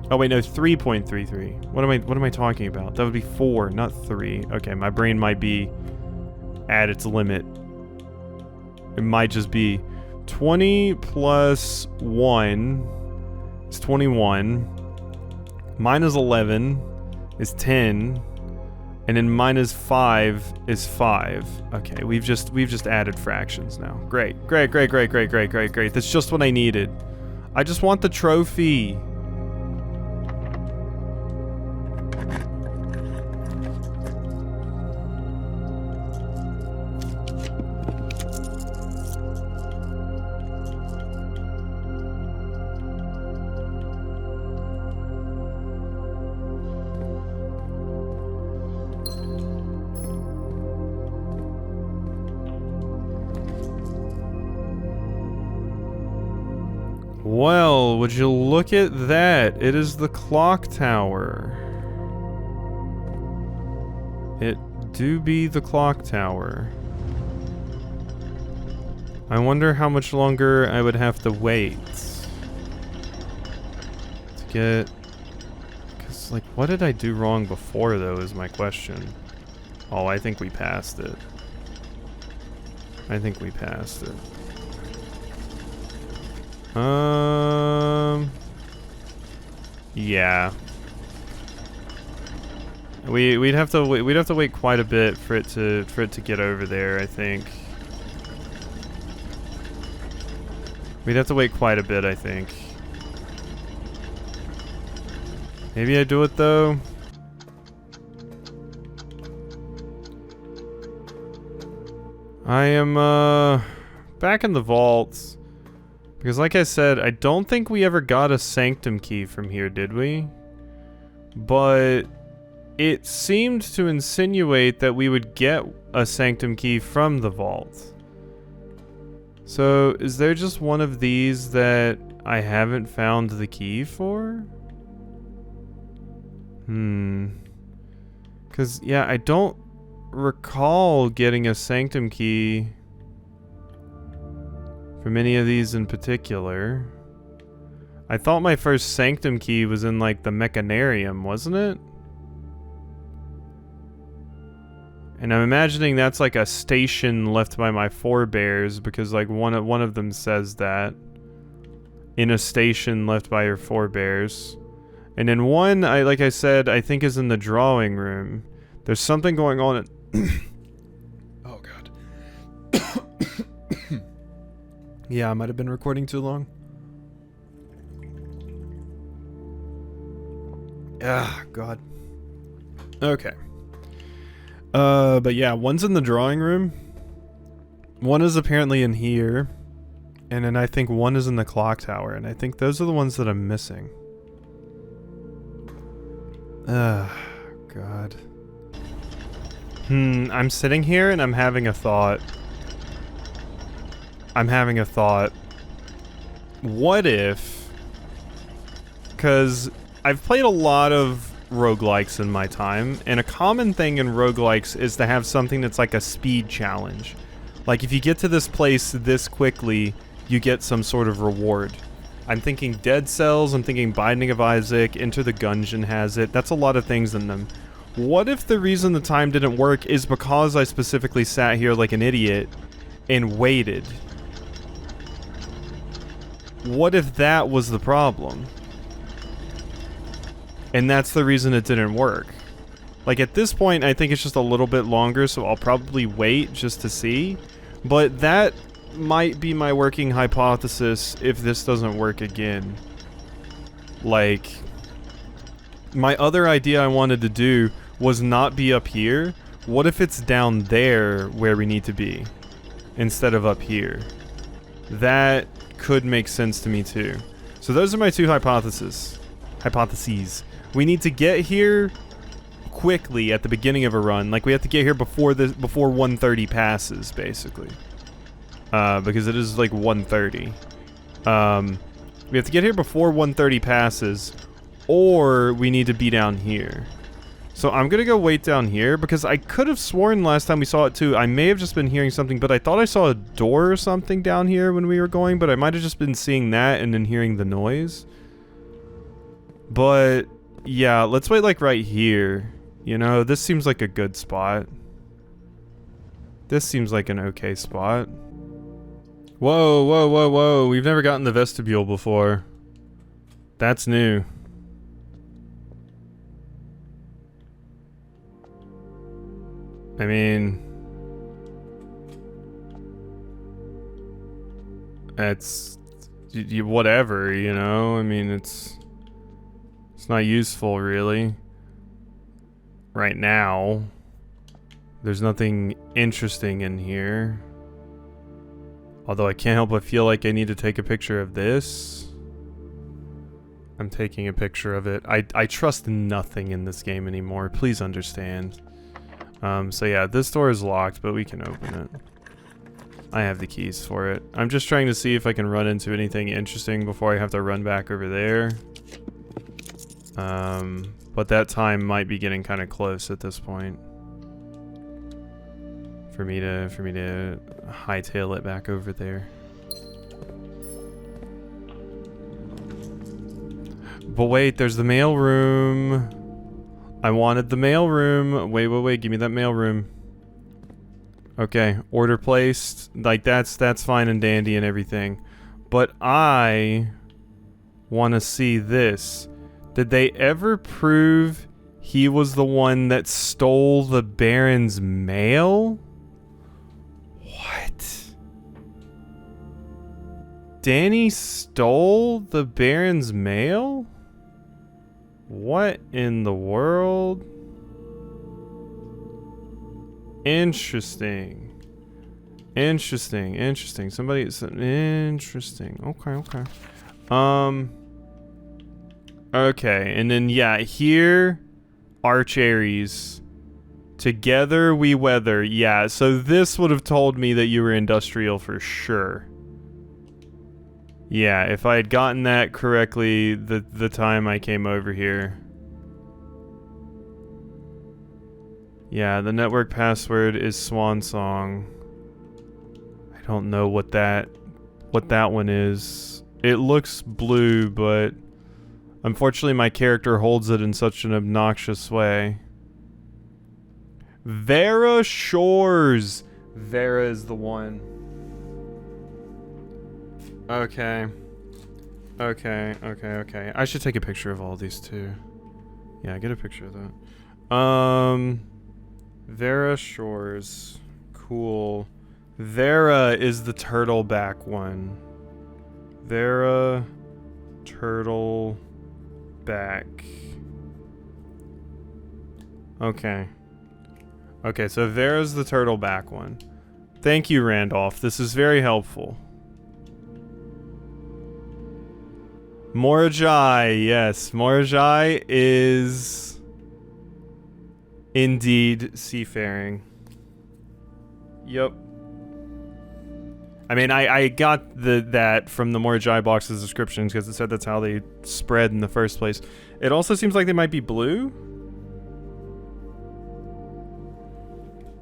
Oh wait, no, 3.33. What am I talking about? That would be 4, not 3. Okay, my brain might be at its limit. It might just be 20 plus 1 is 21. Minus 11 is 10. And then minus 5 is 5. Okay, we've just added fractions now. Great. That's just what I needed. I just want the trophy. Well, would you look at that? It is the clock tower. It do be the clock tower. I wonder how much longer I would have to wait to get... Because, like, what did I do wrong before, though, is my question. Oh, I think we passed it. Yeah. We'd have to wait quite a bit for it to get over there, I think. We'd have to wait quite a bit, I think. Maybe I do it though. I am back in the vaults. Because like I said, I don't think we ever got a Sanctum key from here, did we? But it seemed to insinuate that we would get a Sanctum key from the vault. So, is there just one of these that I haven't found the key for? Because, yeah, I don't recall getting a Sanctum key from any of these in particular. I thought my first Sanctum key was in, like, the Mechanarium, wasn't it? And I'm imagining that's like a station left by my forebears, because like one of them says that. In a station left by your forebears. And then one, like I said, I think is in the drawing room. There's something going on at oh god. Yeah, I might have been recording too long. Ah, god. Okay. But yeah, one's in the drawing room. One is apparently in here. And then I think one is in the clock tower. And I think those are the ones that I'm missing. God. I'm sitting here and I'm having a thought. What if... Because I've played a lot of roguelikes in my time, and a common thing in roguelikes is to have something that's like a speed challenge. Like if you get to this place this quickly, you get some sort of reward. I'm thinking Dead Cells, I'm thinking Binding of Isaac, Enter the Gungeon has it. That's a lot of things in them. What if the reason the time didn't work is because I specifically sat here like an idiot and waited? What if that was the problem? And that's the reason it didn't work. Like at this point, I think it's just a little bit longer, so I'll probably wait just to see. But that might be my working hypothesis if this doesn't work again. Like, my other idea I wanted to do was not be up here. What if it's down there where we need to be, instead of up here? That could make sense to me too. So those are my two hypotheses. We need to get here quickly at the beginning of a run. Like we have to get here before 1:30 passes, basically. Because it is like 1:30. We have to get here before 1:30 passes, or we need to be down here. So I'm gonna go wait down here, because I could have sworn last time we saw it too. I may have just been hearing something, but I thought I saw a door or something down here when we were going, but I might have just been seeing that and then hearing the noise. But yeah, let's wait like right here. You know, this seems like a good spot. This seems like an okay spot. Whoa, whoa, whoa, whoa. We've never gotten the vestibule before. That's new. I mean... It's... whatever, you know? I mean, it's not useful, really. Right now. There's nothing interesting in here. Although I can't help but feel like I need to take a picture of this. I'm taking a picture of it. I trust nothing in this game anymore. Please understand. So yeah, this door is locked, but we can open it. I have the keys for it. I'm just trying to see if I can run into anything interesting before I have to run back over there. But that time might be getting kind of close at this point. For me to hightail it back over there. But wait, there's the mail room. I wanted the mail room. Wait, give me that mail room. Okay, order placed. Like that's fine and dandy and everything. But I want to see this. Did they ever prove he was the one that stole the Baron's mail? What? Danny stole the Baron's mail? What in the world? Interesting. Somebody said interesting. Okay. Okay, and then yeah, here are cherries. Together we weather. Yeah, so this would have told me that you were industrial for sure. Yeah, if I had gotten that correctly the time I came over here. Yeah, the network password is Swan Song. I don't know what that one is. It looks blue, but unfortunately my character holds it in such an obnoxious way. Vera Shores. Vera is the one. Okay. Okay. I should take a picture of all these too. Yeah, get a picture of that. Vera Shores. Cool. Vera is the turtleback one. Vera Turtleback. Okay. Okay, so Vera's the turtleback one. Thank you, Randolph. This is very helpful. Morajai, yes. Morajai is indeed seafaring. Yep. I mean, I got that from the Morajai box's descriptions because it said that's how they spread in the first place. It also seems like they might be blue.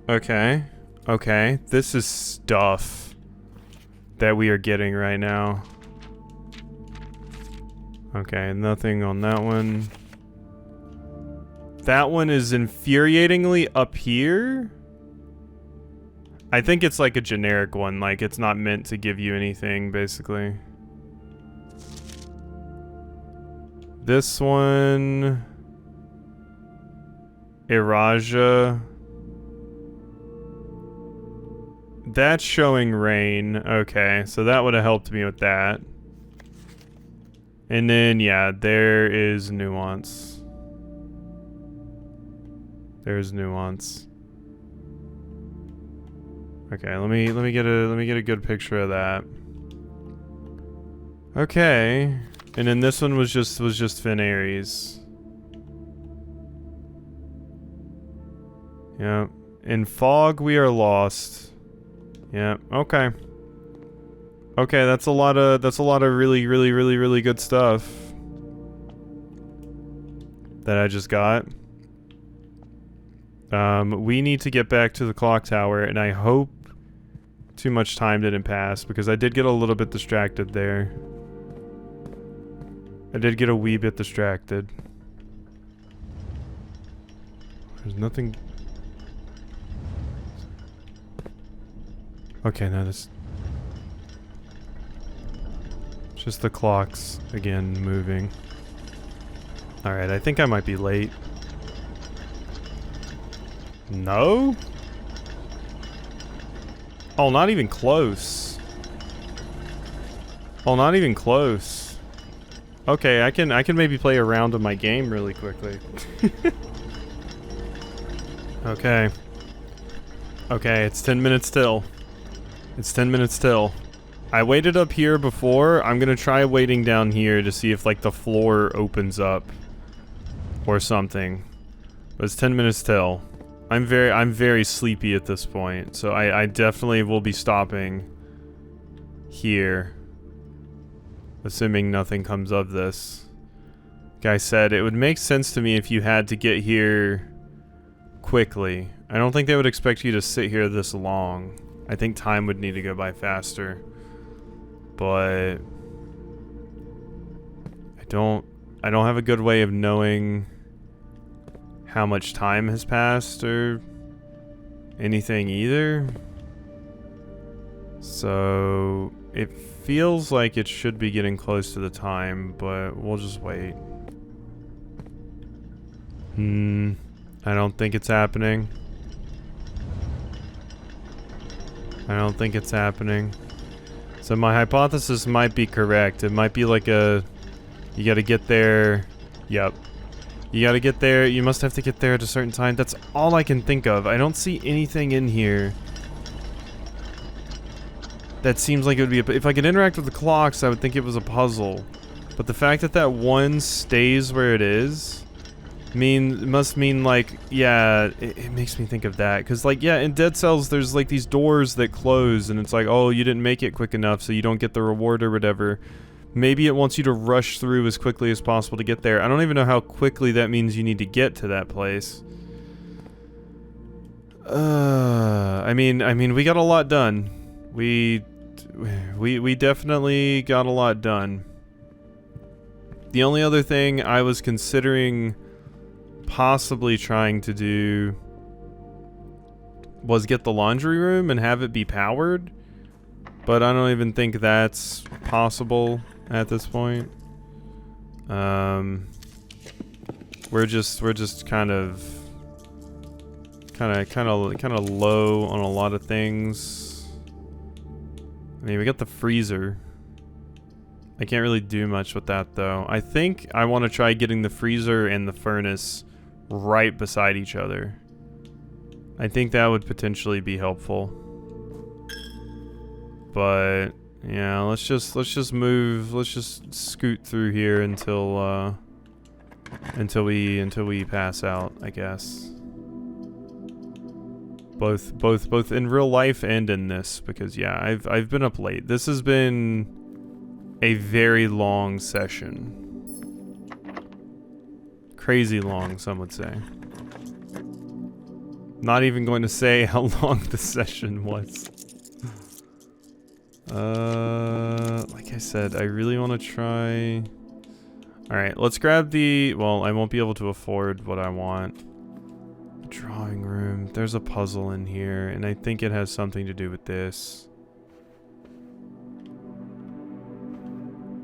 Okay. Okay. This is stuff that we are getting right now. Okay, nothing on that one. That one is infuriatingly up here. I think it's like a generic one, like it's not meant to give you anything, basically. This one... Iraja. That's showing rain. Okay, so that would have helped me with that. And then, yeah, there is nuance. There's nuance. Okay, let me get a good picture of that. Okay, and then this one was just Finn Ares. Yeah, in fog we are lost. Yeah. Okay. Okay, that's a lot of really good stuff that I just got. We need to get back to the clock tower, and I hope too much time didn't pass because I did get a little bit distracted there. I did get a wee bit distracted. There's nothing. Okay, now this. Just the clocks again moving. Alright, I think I might be late. No? Oh, not even close. Oh, not even close. Okay, I can maybe play a round of my game really quickly. Okay. Okay, it's 10 minutes till. It's 10 minutes till. I waited up here before. I'm gonna try waiting down here to see if like the floor opens up or something. But it's 10 minutes till. I'm very sleepy at this point, so I definitely will be stopping here, assuming nothing comes of this. Guy said it would make sense to me if you had to get here quickly. I don't think they would expect you to sit here this long. I think time would need to go by faster. But I don't have a good way of knowing how much time has passed or anything either. So it feels like it should be getting close to the time, but we'll just wait. I don't think it's happening. I don't think it's happening. So my hypothesis might be correct. It might be like a... You gotta get there... Yep. You gotta get there. You must have to get there at a certain time. That's all I can think of. I don't see anything in here that seems like it would be a... If I could interact with the clocks, I would think it was a puzzle. But the fact that that one stays where it is Must mean like, yeah, it makes me think of that. Because like, yeah, in Dead Cells, there's like these doors that close and it's like, oh, you didn't make it quick enough so you don't get the reward or whatever. Maybe it wants you to rush through as quickly as possible to get there. I don't even know how quickly that means you need to get to that place. I mean, we got a lot done. We definitely got a lot done. The only other thing I was considering possibly trying to do was get the laundry room and have it be powered, but I don't even think that's possible at this point. We're just kind of low on a lot of things. I mean, we got the freezer. I can't really do much with that though. I think I want to try getting the freezer and the furnace right beside each other. I think that would potentially be helpful. But yeah, let's just scoot through here until we pass out, I guess. Both in real life and in this, because yeah, I've been up late. This has been a very long session. Crazy long, some would say. Not even going to say how long the session was. Like I said, I really want to try... Alright, let's grab the... Well, I won't be able to afford what I want. Drawing room. There's a puzzle in here, and I think it has something to do with this.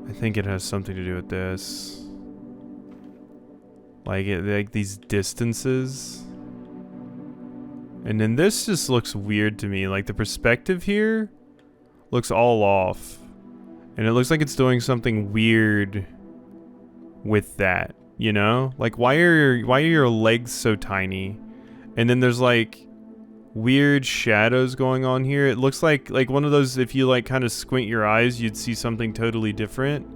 I think it has something to do with this. Like these distances. And then this just looks weird to me. Like the perspective here looks all off. And it looks like it's doing something weird with that, you know? Like why are your legs so tiny? And then there's like weird shadows going on here. It looks like one of those, if you like kind of squint your eyes, you'd see something totally different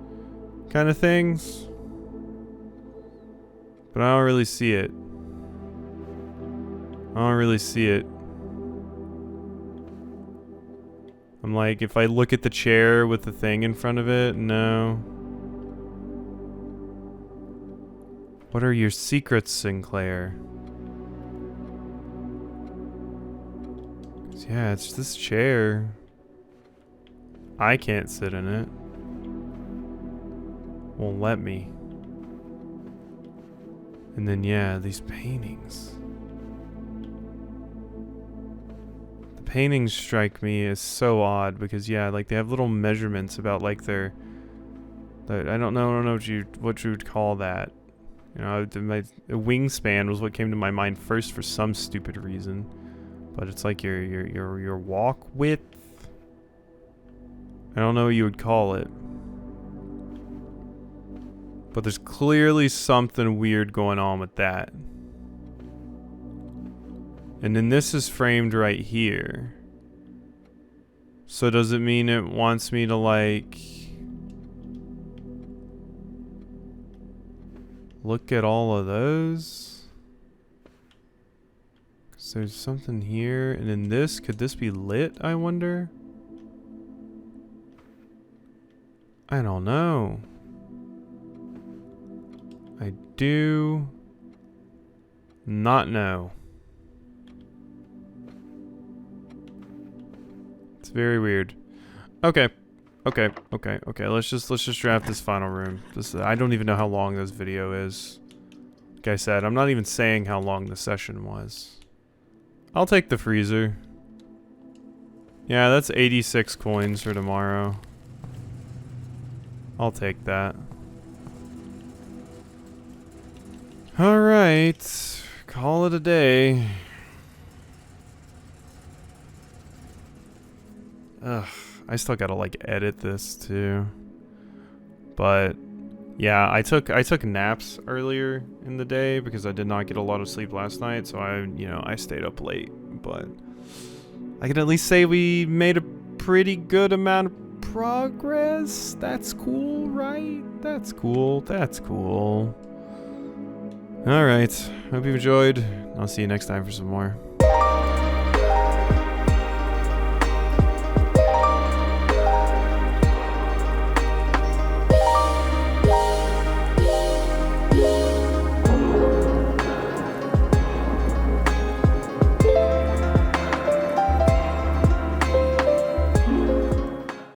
kind of things. But I don't really see it. I don't really see it. I'm like, if I look at the chair with the thing in front of it, no. What are your secrets, Sinclair? Yeah, it's this chair. I can't sit in it. Won't let me. And then, yeah, these paintings. The paintings strike me as so odd because, yeah, like they have little measurements about like their I don't know what you would call that. You know, my wingspan was what came to my mind first for some stupid reason. But it's like your walk width. I don't know what you would call it. But there's clearly something weird going on with that. And then this is framed right here. So does it mean it wants me to like look at all of those? Because there's something here. And then this, could this be lit, I wonder? I don't know. I do not know. It's very weird. Okay. Let's just draft this final room. I don't even know how long this video is. Like I said, I'm not even saying how long the session was. I'll take the freezer. Yeah, that's 86 coins for tomorrow. I'll take that. Alright, call it a day. Ugh, I still gotta like edit this too. But yeah, I took naps earlier in the day because I did not get a lot of sleep last night, so I stayed up late. But I can at least say we made a pretty good amount of progress. That's cool, right? That's cool. Alright, hope you enjoyed. I'll see you next time for some more.